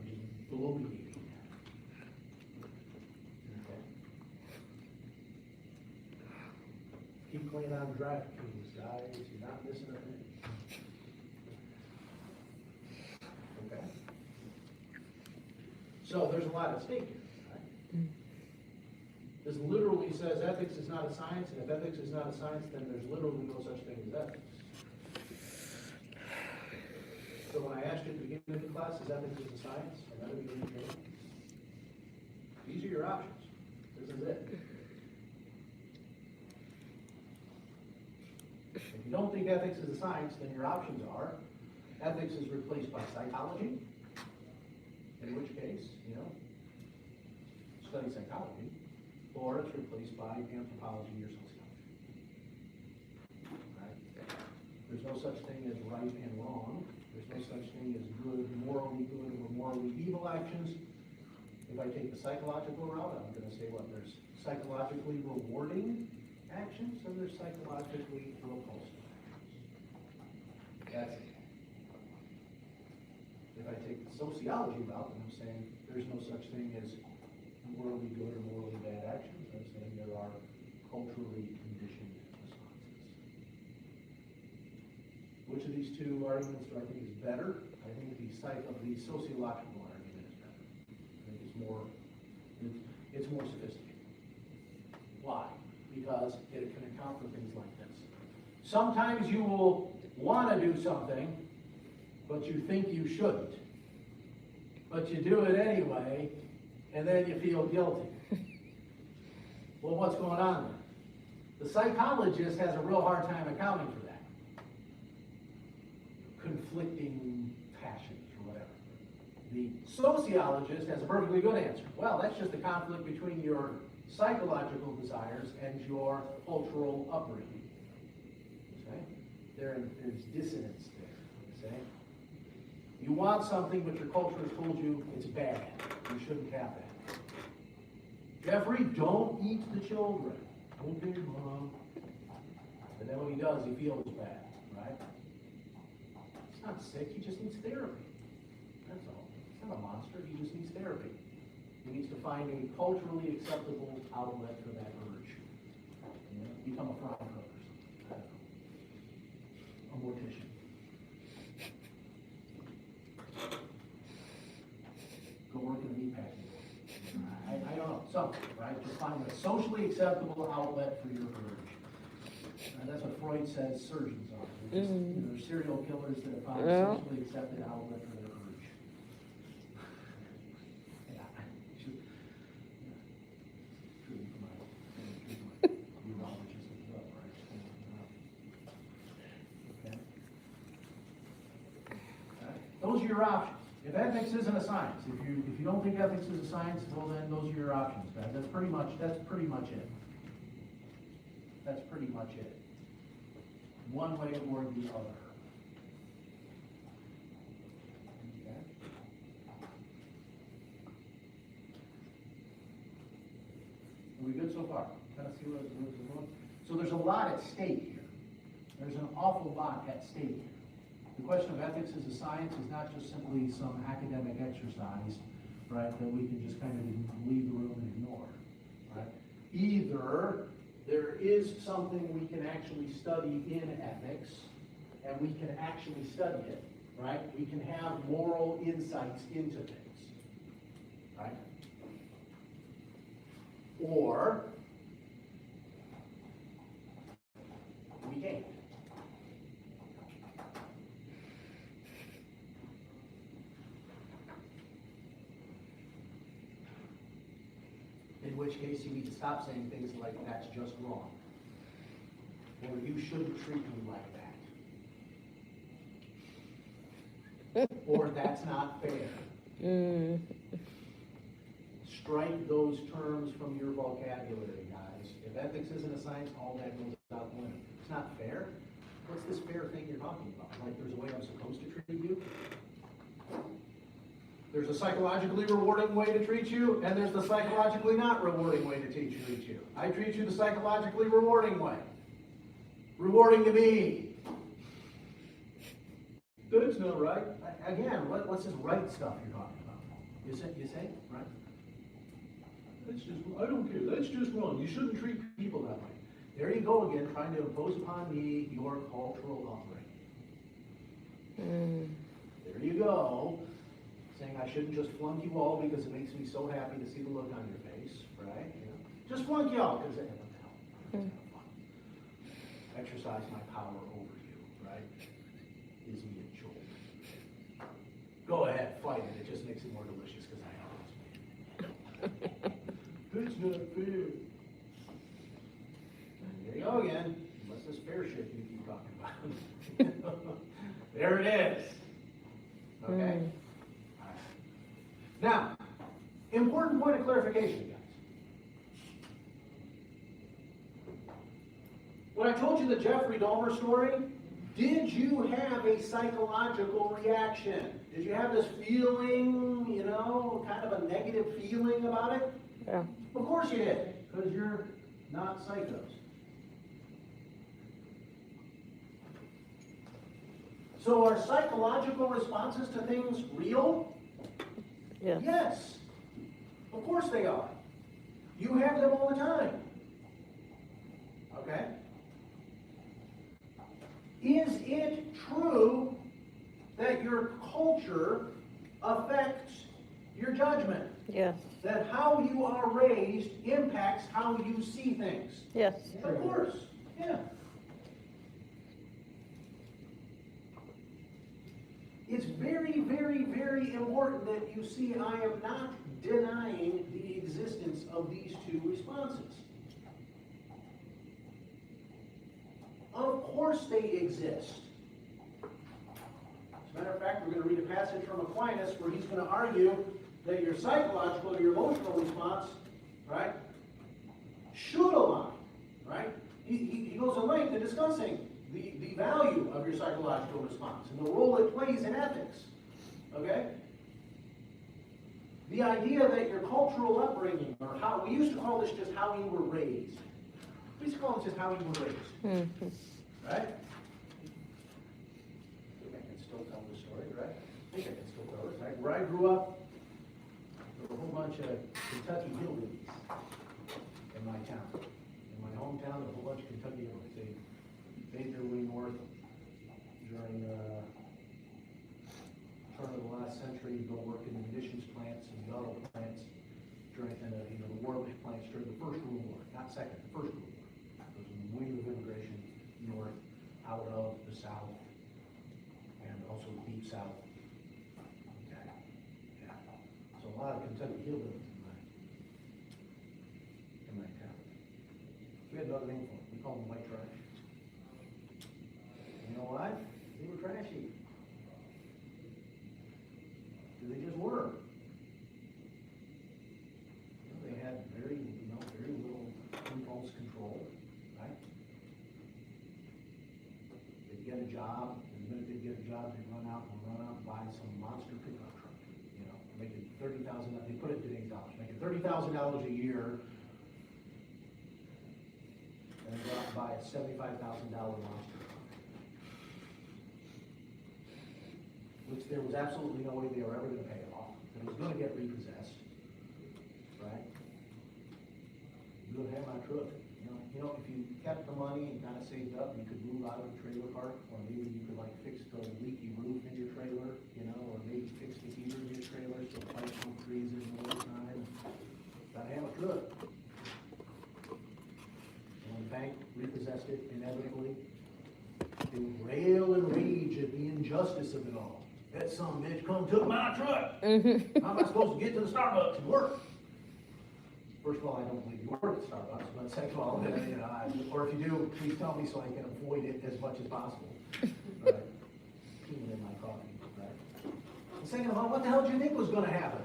just bloviating. Okay. Keep playing on DraftKings, guys, you're not missing a thing. Okay? So there's a lot at stake here, right? This literally says ethics is not a science, and if ethics is not a science, then there's literally no such thing as ethics. So when I asked you at the beginning of the class, is ethics a science? And that would be these are your options. This is it. If you don't think ethics is a science, then your options are ethics is replaced by psychology, in which case, you know, study psychology, or it's replaced by anthropology or sociology. Right? There's no such thing as right and wrong. There's no such thing as morally good or morally evil actions. If I take the psychological route, I'm going to say what? There's psychologically rewarding actions and there's psychologically repulsive actions. That's it. If I take the sociology route, then I'm saying there's no such thing as morally good or morally bad actions. I'm saying there are culturally conditioned responses. Which of these two arguments do I think is better? I think the sociological argument is better. I think it's more sophisticated. Why? Because it can account for things like this. Sometimes you will want to do something, but you think you shouldn't. But you do it anyway, and then you feel guilty. Well, what's going on there? The psychologist has a real hard time accounting for that. Conflicting passions or whatever. The sociologist has a perfectly good answer. Well, that's just a conflict between your psychological desires and your cultural upbringing. Okay? There's dissonance there. Okay? You want something, but your culture has told you it's bad. You shouldn't have that. Jeffrey, don't eat the children. Okay, Mom. And then when he does, he feels bad, right? He's not sick, he just needs therapy. That's all. He's not a monster, he just needs therapy. He needs to find a culturally acceptable outlet for that urge. You know, become a fry cook or something. I don't know. A mortician. Go work in a meat packing. I don't know, something, right? Just find a socially acceptable outlet for your urge. And that's what Freud says surgeons are. They're just, you know, serial killers that have found a socially accepted outlet for their urge. Yeah, I should, true for my urologist as well, right? Okay. All right. Those are your options. If ethics isn't a science, if you don't think ethics is a science, well then those are your options, guys. That's pretty much it. That's pretty much it. One way or the other. Okay. Are we good so far? Kind of see where it's going? So there's a lot at stake here. There's an awful lot at stake here. The question of ethics as a science is not just simply some academic exercise, right, that we can just kind of leave the room and ignore, right? Either there is something we can actually study in ethics, and we can actually study it, right? We can have moral insights into things, right? Or we can't. In which case you need to stop saying things like, that's just wrong. Or you shouldn't treat me like that. Or that's not fair. strike those terms from your vocabulary, guys. If ethics isn't a science, all that goes out the window. It's not fair. What's this fair thing you're talking about? Like there's a way I'm supposed to treat you? There's a psychologically rewarding way to treat you, and there's the psychologically not rewarding way to treat you. I treat you the psychologically rewarding way. Rewarding to me. That's not right. Again, what's this right stuff you're talking about? You say, right? That's just, I don't care, that's just wrong. You shouldn't treat people that way. There you go again, trying to impose upon me your cultural upbringing. There you go, saying I shouldn't just flunk you all because it makes me so happy to see the look on your face, right? You know, just flunk you all because what the hell? Exercise my power over you, right? Gives me a jolt. Go ahead, fight it. It just makes it more delicious because I know it's me. That's not fair. And there you go again. What's this fair shit you keep talking about? There it is. Okay? All right. Now, important point of clarification, guys. When I told you the Jeffrey Dahmer story, did you have a psychological reaction? Did you have this feeling, you know, kind of a negative feeling about it? Yeah. Of course you did, because you're not psychos. So are psychological responses to things real? Yes. Yes. Of course they are. You have them all the time. Okay? Is it true that your culture affects your judgment? Yes. That how you are raised impacts how you see things? Yes. Of course, yeah. It's very, very, very important that you see I am not denying the existence of these two responses. Of course they exist. As a matter of fact, we're going to read a passage from Aquinas where he's going to argue that your psychological or your emotional response, right, should align, right? He goes to length in discussing the value of your psychological response and the role it plays in ethics, okay? The idea that your cultural upbringing, or how, we used to call this just how you were raised. We used to call it just how you were raised, right? I think I can still tell the story, right? I think I can still tell it, right? Where I grew up, there were a whole bunch of Kentucky hillbillies in my town. In my hometown, there were a whole bunch of Kentucky hillbillies. They made their way north during the turn of the last century to go work in the munitions plants and the auto plants during the war plants during the First World War, not Second, the First World War. There was a wave of immigration north out of the South and also the Deep South. Okay. Yeah. So a lot of Kentucky hillbillies in my town. We had another name for them. We called them white trash. You know why? They were trashy. They just were. You know, they had very little impulse control, right? They'd get a job, and the minute they'd get a job, they'd run out and buy some monster pickup truck. You know, making $30,000. They put it in today's dollars, making $30,000 a year, and they go out and buy a $75,000 monster truck, which there was absolutely no way they were ever going to pay it off. It was going to get repossessed, right? You would have my truck. You know, if you kept the money and kind of saved up, you could move out of the trailer park, or maybe you could like fix the leaky roof in your trailer, you know, or maybe fix the heater in your trailer so the pipes don't freeze in the wintertime. Gotta have a truck. And when the bank repossessed it inevitably, they would rail and rage at the injustice of it all. That son of a bitch come took my truck. How am I supposed to get to the Starbucks and work? First of all, I don't believe you work at Starbucks, but second of all, you know, or if you do, please tell me so I can avoid it as much as possible. Right? Peeing in my coffee, right? And second of all, what the hell did you think was going to happen?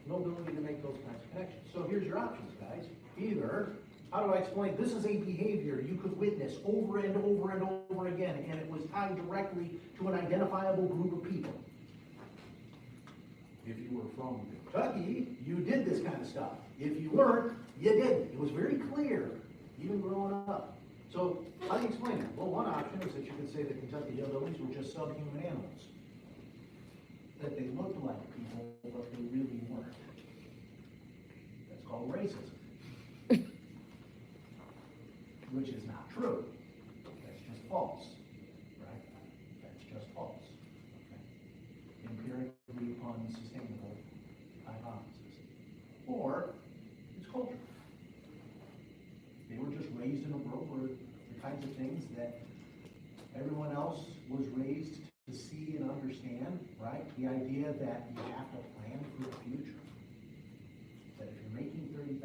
no ability to make those kinds of connections. So here's your options, guys. Either, how do I explain, this is a behavior you could witness over and over and over again, and it was tied directly to an identifiable group of people. If you were from Kentucky, you did this kind of stuff. If you weren't, you didn't. It was very clear, even growing up. So, how do you explain that? Well, one option is that you could say that Kentucky hillbillies were just subhuman animals. That they looked like people, but they really weren't. That's called racism. Which is not true. That's just false, right? That's just false. Okay? Empirically unsustainable hypothesis. Or, it's culture. They were just raised in a world where the kinds of things that everyone else was raised to see and understand, right? The idea that you have to plan for the future. That if you're making $30,000 a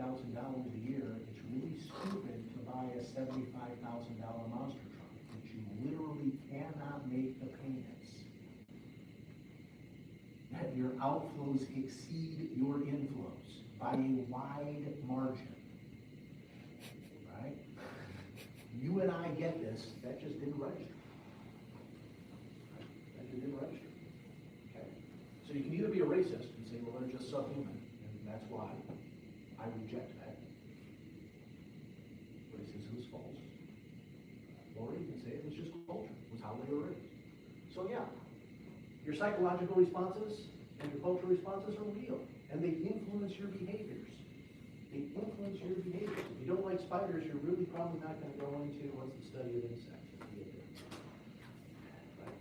year, it's really stupid to buy a $75,000 monster truck that you literally cannot make the payments. That your outflows exceed your inflows by a wide margin. Right? You and I get this, that just didn't register. That just didn't register. Okay? So you can either be a racist and say, well, they're just subhuman, and that's why I reject that. Racism is false. Or you can say it was just culture, it was how they were raised. So yeah, your psychological responses and your cultural responses are real, and they influence your behaviors. They influence your behaviors. If you don't like spiders, you're really probably not going to go into what's the study of insects. Right?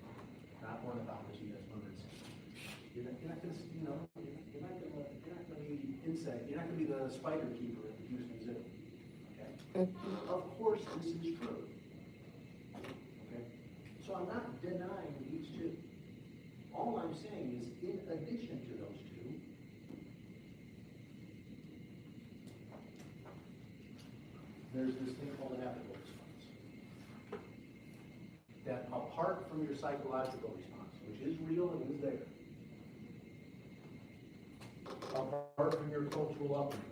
Not ornithology, that's one of You're not going to, you're not going to be insect. You're not going to be the spider keeper at the Houston Zoo. Okay. Of course, this is true. Okay. So I'm not denying these two. All I'm saying is, in addition to those two, there's this thing called an ethical response. That apart from your psychological response, which is real and is there, apart from your cultural upbringing,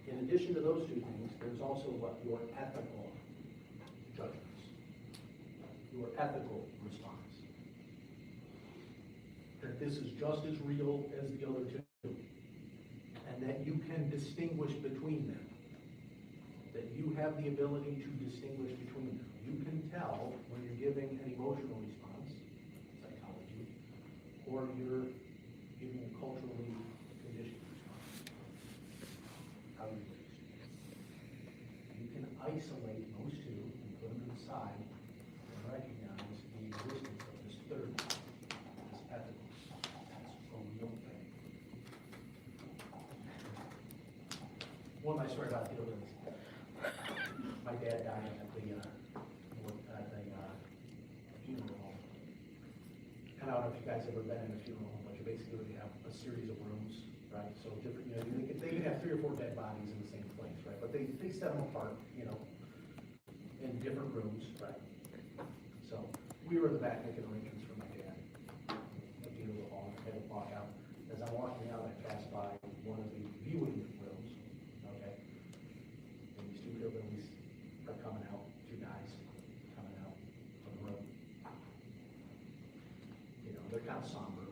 in addition to those two things, there's also what your ethical judgments, your ethical response. That this is just as real as the other two, and that you can distinguish between them. That you have the ability to distinguish between them. You can tell when you're giving an emotional response, psychology, or you're giving a culturally conditioned response. How you can isolate those two and put them to the side and recognize the existence of this third one, this ethical. That's a real thing. One of my stories about hillbillies. My dad died at the funeral home. And I don't know if you guys ever been in a funeral home, but you basically have a series of rooms, right? So different, they can have 3 or 4 dead bodies in the same place, right? But they set them apart, in different rooms, right? So we were in the back making arrangements for my dad. The funeral hall, I had to walk out. As I'm walking out, I passed by one of the viewing rooms, okay? And these 2 hillbillies are coming out, 2 guys coming out of the room. They're kind of somber.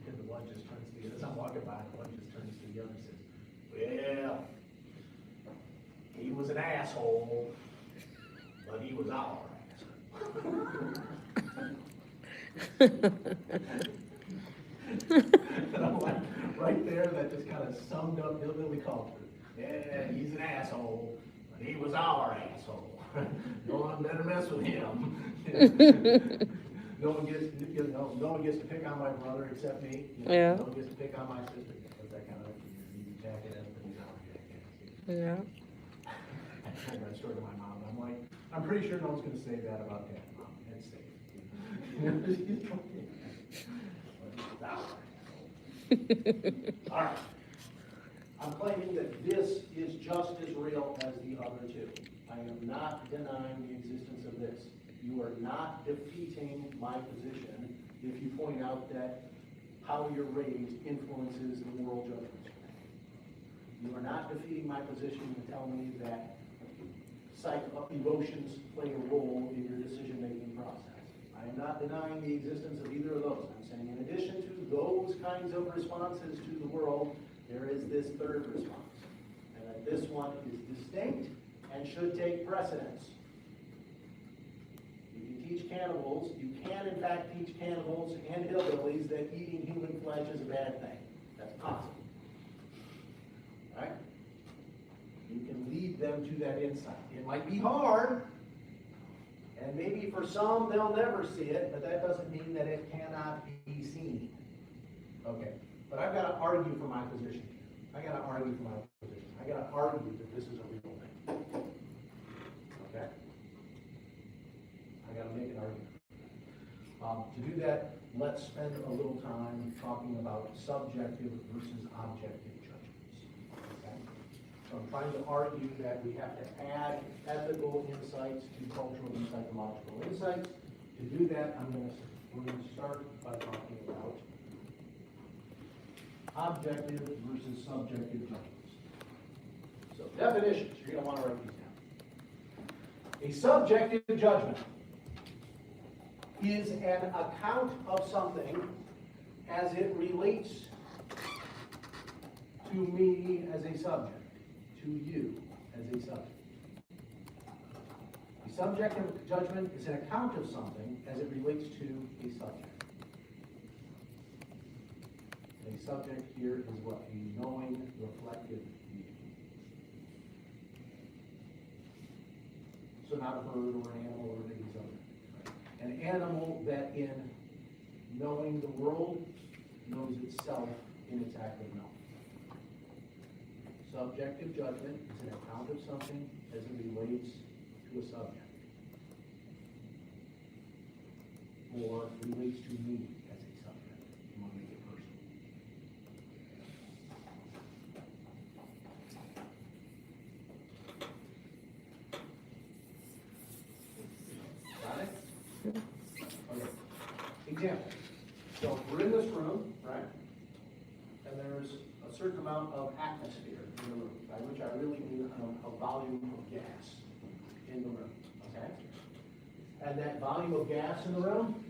And the one just turns to the other, as I'm walking by, the one just turns to the other and says, well, he was an asshole, but he was our And I'm like, right there, that just kind of summed up hillbilly culture. Yeah, he's an asshole, but he was our asshole. No one better mess with him. No one gets to pick on my brother except me. Yeah. No one gets to pick on my sister. That kind of you jackass, but he's our jackass. Yeah. I told that story to my mom. I'm like, I'm pretty sure no one's going to say that about Dad, Mom. It's safe. All right. I'm claiming that this is just as real as the other two. I am not denying the existence of this. You are not defeating my position if you point out that how you're raised influences the moral judgments. You are not defeating my position to tell me that emotions play a role in your decision-making process. I am not denying the existence of either of those. I'm saying in addition to those kinds of responses to the world, there is this third response. And that this one is distinct and should take precedence. You can teach cannibals, you can in fact teach cannibals and hillbillies that eating human flesh is a bad thing. That's possible. Right? You can lead them to that insight. It might be hard, and maybe for some they'll never see it, but that doesn't mean that it cannot be seen. Okay, but I've got to argue for my position. I got to argue for my position. I got to argue that this is a real thing. Okay? I got to make an argument. To do that, let's spend a little time talking about subjective versus objective judgments. Okay? So I'm trying to argue that we have to add ethical insights to cultural and psychological insights. To do that, we're going to start by talking about objective versus subjective judgments. So definitions, you're going to want to write these down. A subjective judgment is an account of something as it relates to me as a subject, to you as a subject. A subjective judgment is an account of something as it relates to a subject. A subject here is what? A knowing, reflective being. So not a bird or an animal or any other. An animal that in knowing the world knows itself in its act of knowing. Subjective judgment is an account of something as it relates to a subject. Or relates to me as a subject. You want to make it personal. Got it? Okay. Example. So we're in this room, right? And there's a certain amount of atmosphere in the room, by which I really mean a volume of gas in the room, okay? And that volume of gas in the room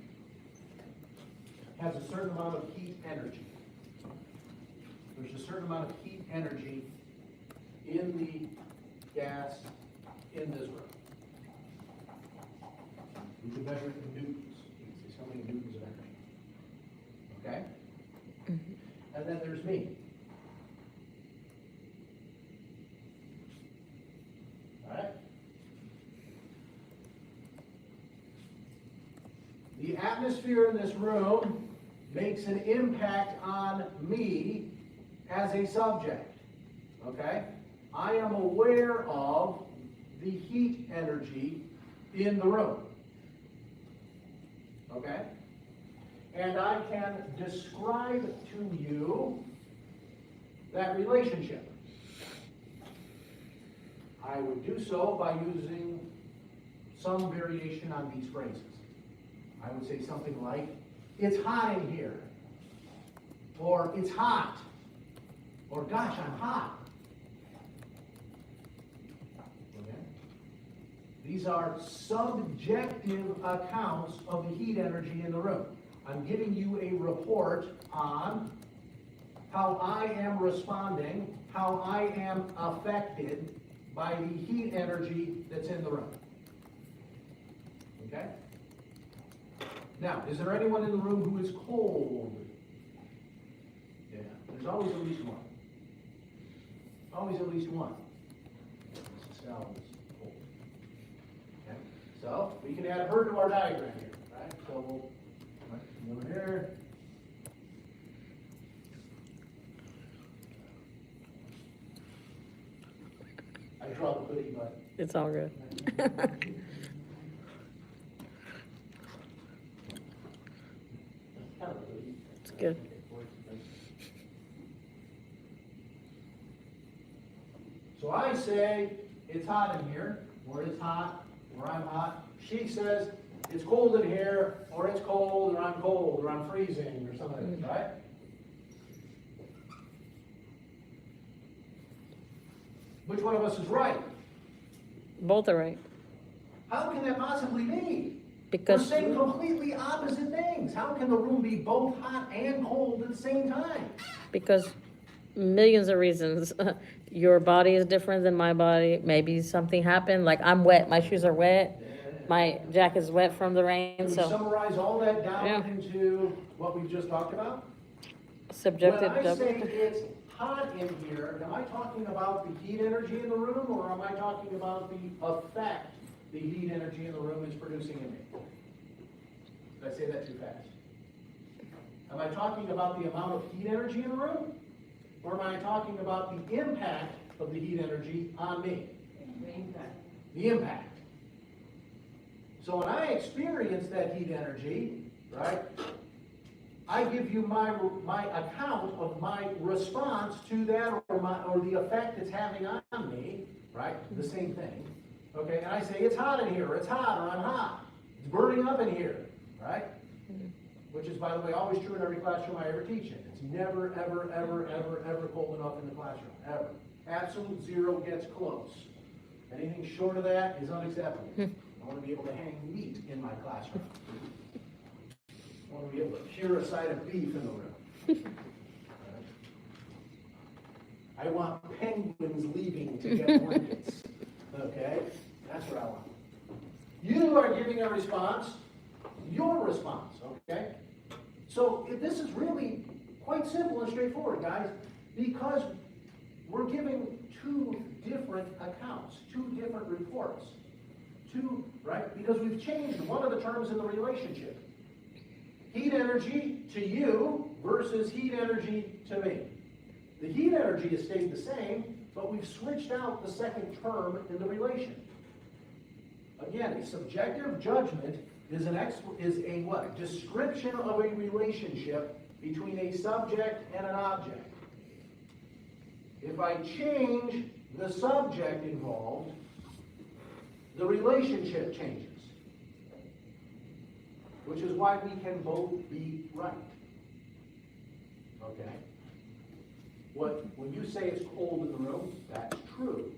has a certain amount of heat energy. There's a certain amount of heat energy in the gas in this room. We can measure it in newtons. You can see how many newtons of energy. Okay? And then there's me. All right? The atmosphere in this room makes an impact on me as a subject. Okay? I am aware of the heat energy in the room. Okay? And I can describe to you that relationship. I would do so by using some variation on these phrases. I would say something like, it's hot in here, or it's hot, or gosh, I'm hot. Okay? These are subjective accounts of the heat energy in the room. I'm giving you a report on how I am responding, how I am affected by the heat energy that's in the room. Okay? Now, is there anyone in the room who is cold? Yeah, there's always at least one. Always at least one. Mrs. Sal is cold. Okay? So, we can add her to our diagram here, right? So we'll come over here. I draw the hoodie, but It's all good. kind of a hoodie. It's good. So I say it's hot in here, or it's hot, or I'm hot. She says, it's cold in here, or it's cold, or I'm cold, or I'm freezing, or something like that, right? Which one of us is right? Both are right. How can that possibly be? We're Because, saying completely opposite things. How can the room be both hot and cold at the same time? because millions of reasons. Your body is different than my body. Maybe something happened, like I'm wet, my shoes are wet, my jacket's wet from the rain, Can we so summarize all that down Yeah. into what we've just talked about? subjective. When I say it's hot in here, am I talking about the heat energy in the room, or am I talking about the effect the heat energy in the room is producing in me? Did I say that too fast? Am I talking about the amount of heat energy in the room? Or am I talking about the impact of the heat energy on me? The impact. The impact. So when I experience that heat energy, right, I give you my account of my response to that, or the effect it's having on me, right? The same thing. Okay, and I say it's hot in here, or it's hot, or I'm hot. It's burning up in here, right? Which is, by the way, always true in every classroom I ever teach in. It's never, ever, ever, ever, ever cold enough in the classroom, ever. Absolute zero gets close. Anything short of that is unacceptable. I want to be able to hang meat in my classroom. I want to be able to cure a side of beef in the room. I want penguins leaving to get blankets. Okay? That's what I want. You are giving a response, your response, okay? So this is really quite simple and straightforward, guys, because we're giving two different accounts, two different reports. Right? Because we've changed one of the terms in the relationship. Heat energy to you versus heat energy to me. The heat energy has stayed the same, but we've switched out the second term in the relation. Again, a subjective judgment is a what? Description of a relationship between a subject and an object. If I change the subject involved, the relationship changes. Which is why we can both be right. Okay? When you say it's cold in the room, that's true.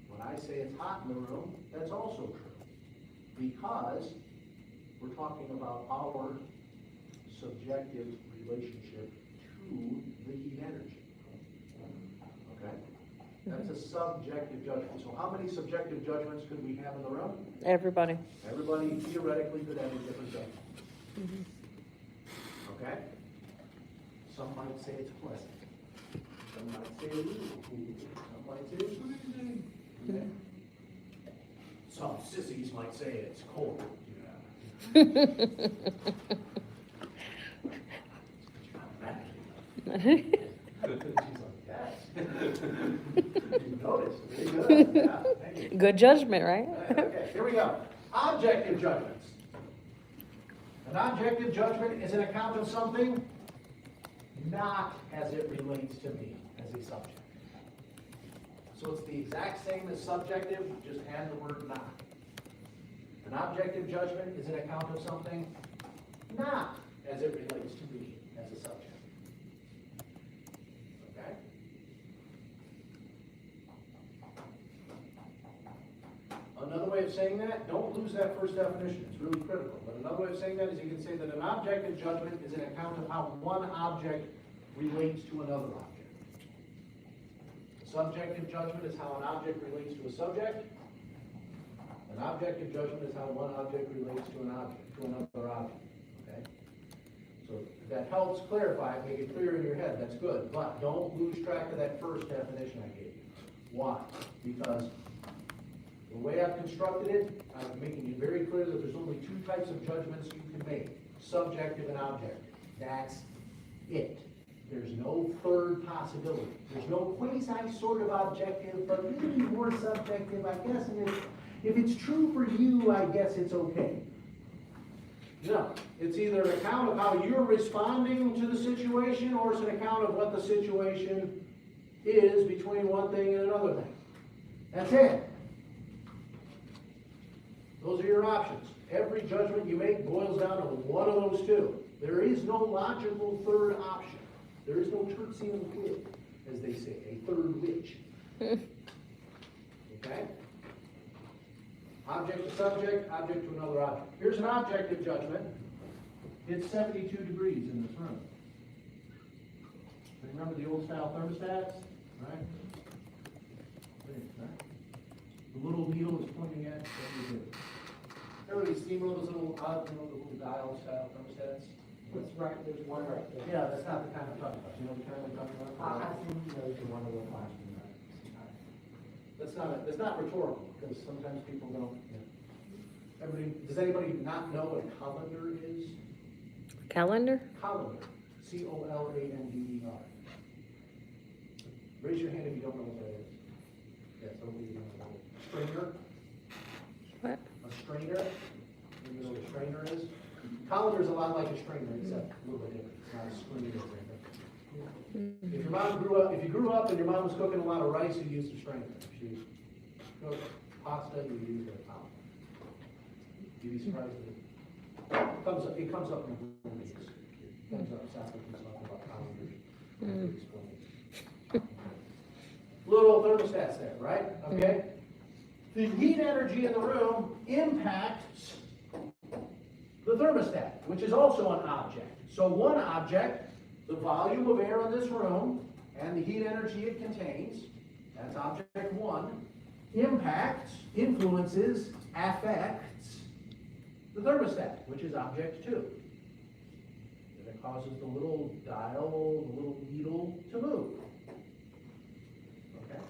When I say it's hot in the room, that's also true. Because we're talking about our subjective relationship to the heat energy. Okay? That's a subjective judgment. So how many subjective judgments could we have in the room? Everybody. Everybody theoretically could have a different judgment. Okay? Some might say it's pleasant. Some might say it's cool. Some might say it's freezing. Okay? Some sissies might say it's cold. She's like, yes. You noticed. Very good. Yeah, thank you. Good judgment, right? Okay, here we go. Objective judgments. An objective judgment is an account of something not as it relates to me as a subject. So it's the exact same as subjective, just add the word not. An objective judgment is an account of something not as it relates to me as a subject. Okay? Another way of saying that, don't lose that first definition, it's really critical. But another way of saying that is you can say that an objective judgment is an account of how one object relates to another object. A subjective judgment is how an object relates to a subject. An objective judgment is how one object relates to another object. Okay? So if that helps clarify, make it clear in your head, that's good. But don't lose track of that first definition I gave you. Why? Because the way I've constructed it, I'm making it very clear that there's only two types of judgments you can make, subjective and objective. That's it. There's no third possibility. There's no quasi sort of objective, but maybe more subjective, I guess. And if it's true for you, I guess it's okay. No, it's either an account of how you're responding to the situation, or it's an account of what the situation is between one thing and another thing. That's it. Those are your options. Every judgment you make boils down to one of those two. There is no logical third option. There is no tertium quid, as they say, a third which. Okay? Object to subject, object to another object. Here's an objective judgment. It's 72 degrees in this room. Remember the old style thermostats, right? The little needle is pointing at 72. Everybody seen one of those little odd, the little dial style thermostats? It's right, there's one right there. Yeah, that's not the kind I'm talking about. You know the kind I'm talking about? I've seen those in one of the classrooms. That's not rhetorical, because sometimes people don't, Everybody, does anybody not know what a colander is? Calendar? Colander, C-O-L-A-N-D-E-R. Raise your hand if you don't know what that is. Yes, nobody knows what it is. Strainer, What? a strainer, you know what a strainer is? Colander's a lot like a strainer, except a little bit different, it's not a strainer or anything. If you grew up and your mom was cooking a lot of rice, you used a strainer. If she cooked pasta, you used a colander. You'd be surprised that it comes up in the movies. It comes up, Sally comes up about colanders. Little thermostats there, right? Okay? The heat energy in the room impacts the thermostat, which is also an object. So one object, the volume of air in this room, and the heat energy it contains, that's object one, impacts, influences, affects the thermostat, which is object two. And it causes the little dial, the little needle to move. Okay?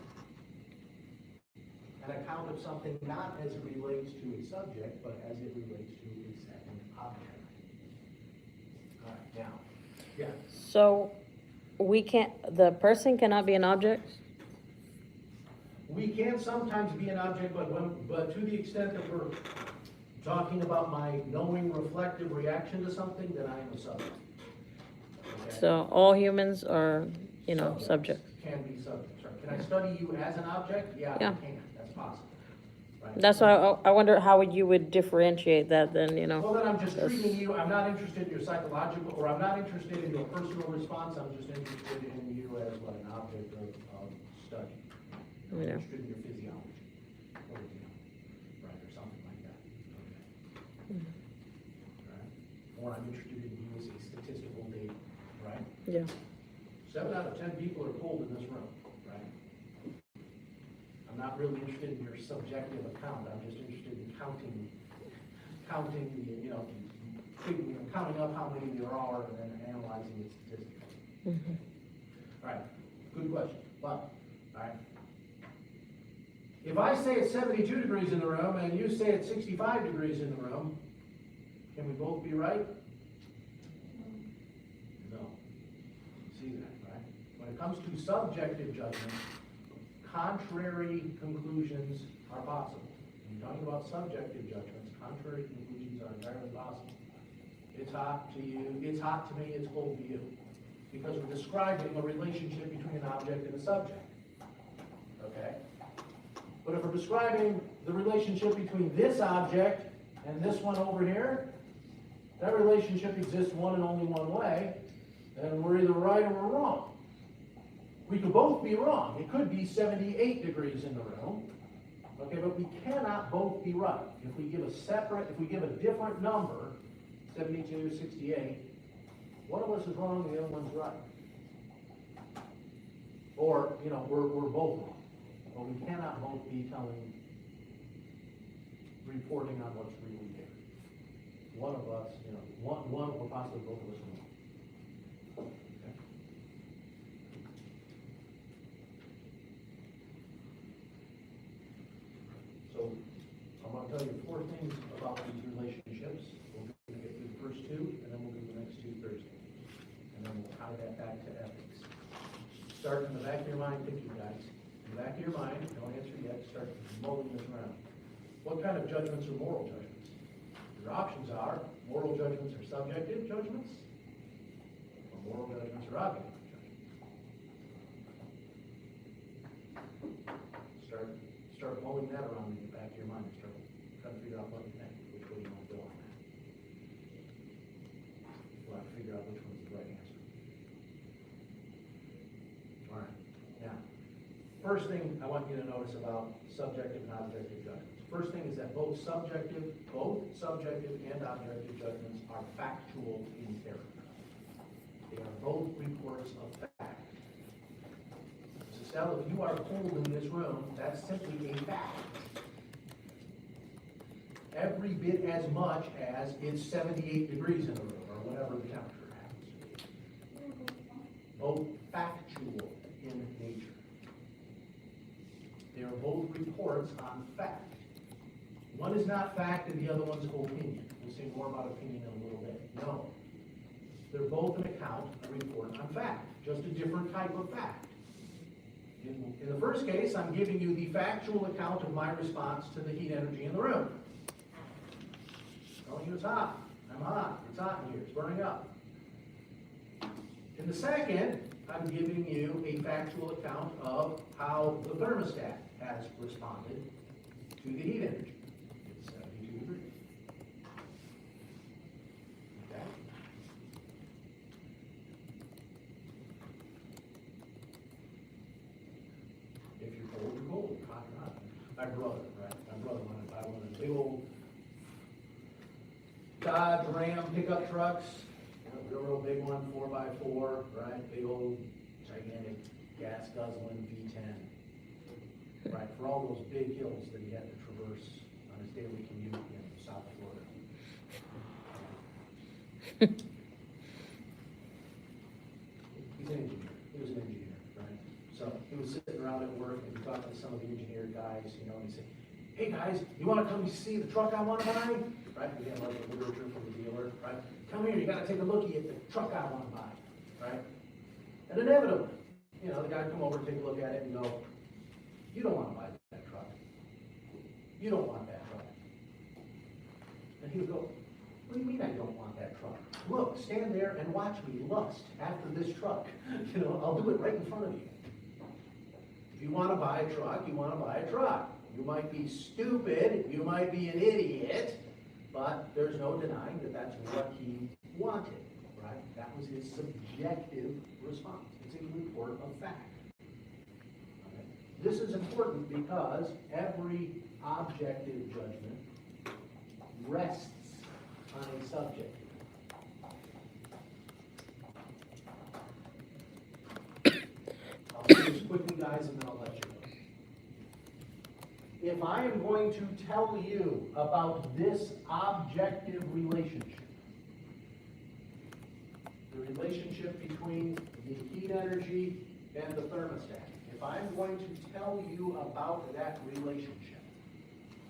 An account of something not as it relates to a subject, but as it relates to a second object. All right, now, yeah. So the person cannot be an object? We can sometimes be an object, but to the extent that we're talking about my knowing, reflective reaction to something, then I am a subject. Okay? So all humans are, subjects. Can be subjects, right? Can I study you as an object? Yeah, I Yeah. can, that's possible. Right? That's why I wonder how you would differentiate that then, Well, then I'm just That's- treating you, I'm not interested in your psychological, or I'm not interested in your personal response, I'm just interested in you as what, an object of study. I'm Yeah. interested in your physiology, or, right, or something like that. Okay. Right? Or I'm interested in you as a statistical data, right? Yeah. 7 out of 10 people are cold in this room, right? I'm not really interested in your subjective account, I'm just interested in counting the, counting up how many there are and then analyzing it statistically. All right, good question, but, all right. If I say it's 72 degrees in the room and you say it's 65 degrees in the room, can we both be right? No. See that, right? When it comes to subjective judgment, contrary conclusions are possible. When you're talking about subjective judgments, contrary conclusions are entirely possible. It's hot to you, it's hot to me, it's cold to you. Because we're describing a relationship between an object and a subject. Okay? But if we're describing the relationship between this object and this one over here, that relationship exists one and only one way, and we're either right or we're wrong. We could both be wrong. It could be 78 degrees in the room, okay, but we cannot both be right. If we give a different number, 72, 68, one of us is wrong and the other one's right. Or, we're both wrong. But we cannot both be reporting on what's really there. One of us, one or possibly both of us are wrong. Okay. So, I'm going to tell you 4 things about these relationships. We're going to get through the first 2, and then we'll do the next 2 Thursday. And then we'll tie that back to ethics. Start in the back of your mind thinking, guys. In the back of your mind, don't answer yet, start mulling this around. What kind of judgments are moral judgments? Your options are, moral judgments are subjective judgments, or moral judgments are objective judgments. Start start blowing that around in the back of your mind, and start trying to figure out what you think, which way you want to go on that. We'll have to figure out which one's the right answer. All right, now, first thing I want you to notice about subjective and objective judgments. First thing is that both subjective and objective judgments are factual in character. They are both reports of fact. So, Stella, if you are cold in this room, that's simply a fact. Every bit as much as it's 78 degrees in the room, or whatever the temperature happens to be. Both factual in nature. They are both reports on fact. One is not fact and the other one's opinion. We'll say more about opinion in a little bit. No. They're both an account, a report on fact, just a different type of fact. In the first case, I'm giving you the factual account of my response to the heat energy in the room. Telling you it's hot. I'm hot. It's hot in here. It's burning up. In the second, I'm giving you a factual account of how the thermostat has responded to the heat energy. It's 72 degrees. Okay? If you're cold, you're cold. Hot, you're hot. My brother, right? My brother wanted to buy one of the big old Dodge Ram pickup trucks. Real big one, 4x4, right? Big old, gigantic, gas guzzling V10. Right, for all those big hills that he had to traverse on his daily commute in South Florida. He's an engineer. He was an engineer, right? So he was sitting around at work and he talked to some of the engineer guys, you know, and he said, "Hey guys, you want to come see the truck I want to buy?" Right? We had like a literature from the dealer, right? "Come here, you got to take a looky at the truck I want to buy," right? And inevitably, you know, the guy would come over, take a look at it, and go, "You don't want to buy that truck. You don't want that truck." And he would go, "What do you mean I don't want that truck? Look, stand there and watch me lust after this truck. You know, I'll do it right in front of you. If you want to buy a truck, you want to buy a truck. You might be stupid, you might be an idiot, but there's no denying that that's what he wanted, right? That was his subjective response. It's a report of fact. Okay? This is important because every objective judgment rests on a subjective. I'll do this quickly, guys, and then I'll let you go. If I am going to tell you about this objective relationship, the relationship between the heat energy and the thermostat, if I'm going to tell you about that relationship,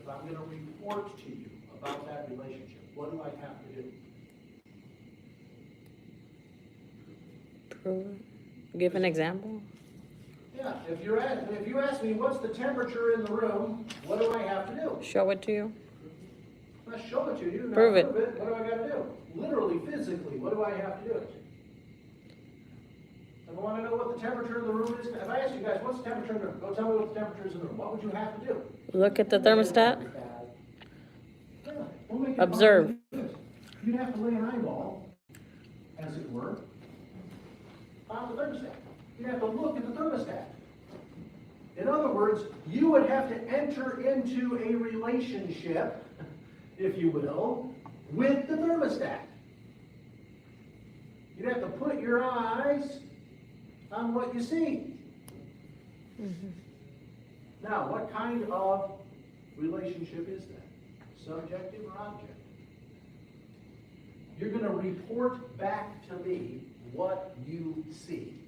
if I'm going to report to you about that relationship, what do I have to do? Prove it. Give an example. Yeah, if you ask me what's the temperature in the room, what do I have to do? Show it to you. I show it to you. Now Prove it. What do I got to do? Literally, physically, what do I have to do? If I want to know what the temperature in the room is, if I ask you guys, what's the temperature in the room? Go tell me what the temperature is in the room. What would you have to do? Look at the thermostat. Yeah, we'll make it Observe. hard. You'd have to lay an eyeball, as it were, on the thermostat. You'd have to look at the thermostat. In other words, you would have to enter into a relationship, if you will, with the thermostat. You'd have to put your eyes on what you see. Now, what kind of relationship is that? Subjective or objective? You're going to report back to me what you see.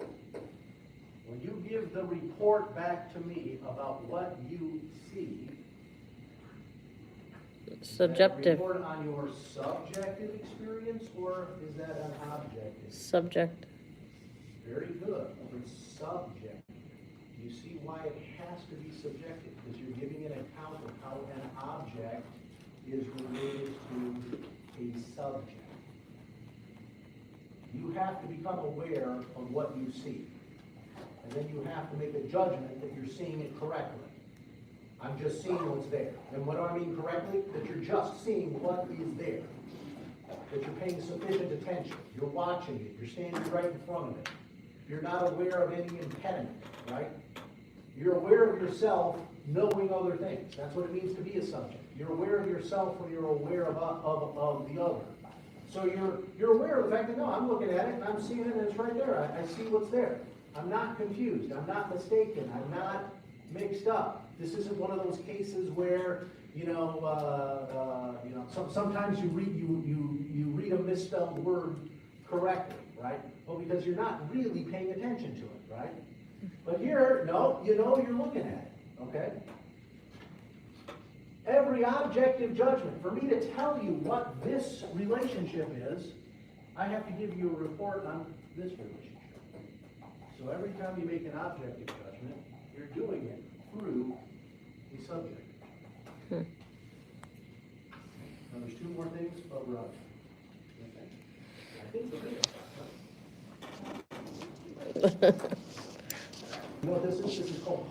When you give the report back to me about what you see, Subjective. report on your subjective experience, or is that an objective? Subject. Very good. It's subjective. You see why it has to be subjective, because you're giving an account of how an object is related to a subject. You have to become aware of what you see. And then you have to make a judgment that you're seeing it correctly. I'm just seeing what's there. And what do I mean correctly? That you're just seeing what is there. That you're paying sufficient attention. You're watching it. You're standing right in front of it. You're not aware of any impediment, right? You're aware of yourself knowing other things. That's what it means to be a subject. You're aware of yourself when you're aware of the other. So you're aware of the fact that, no, I'm looking at it and I'm seeing it and it's right there. I see what's there. I'm not confused. I'm not mistaken. I'm not mixed up. This isn't one of those cases where, sometimes you read a misspelled word correctly, right? Well, because you're not really paying attention to it, right? But here, no, you're looking at it, okay? Every objective judgment, for me to tell you what this relationship is, I have to give you a report on this relationship. So every time you make an objective judgment, you're doing it through the subject. Now, there's two more things, but we're out. I think so. You know what this is? This is called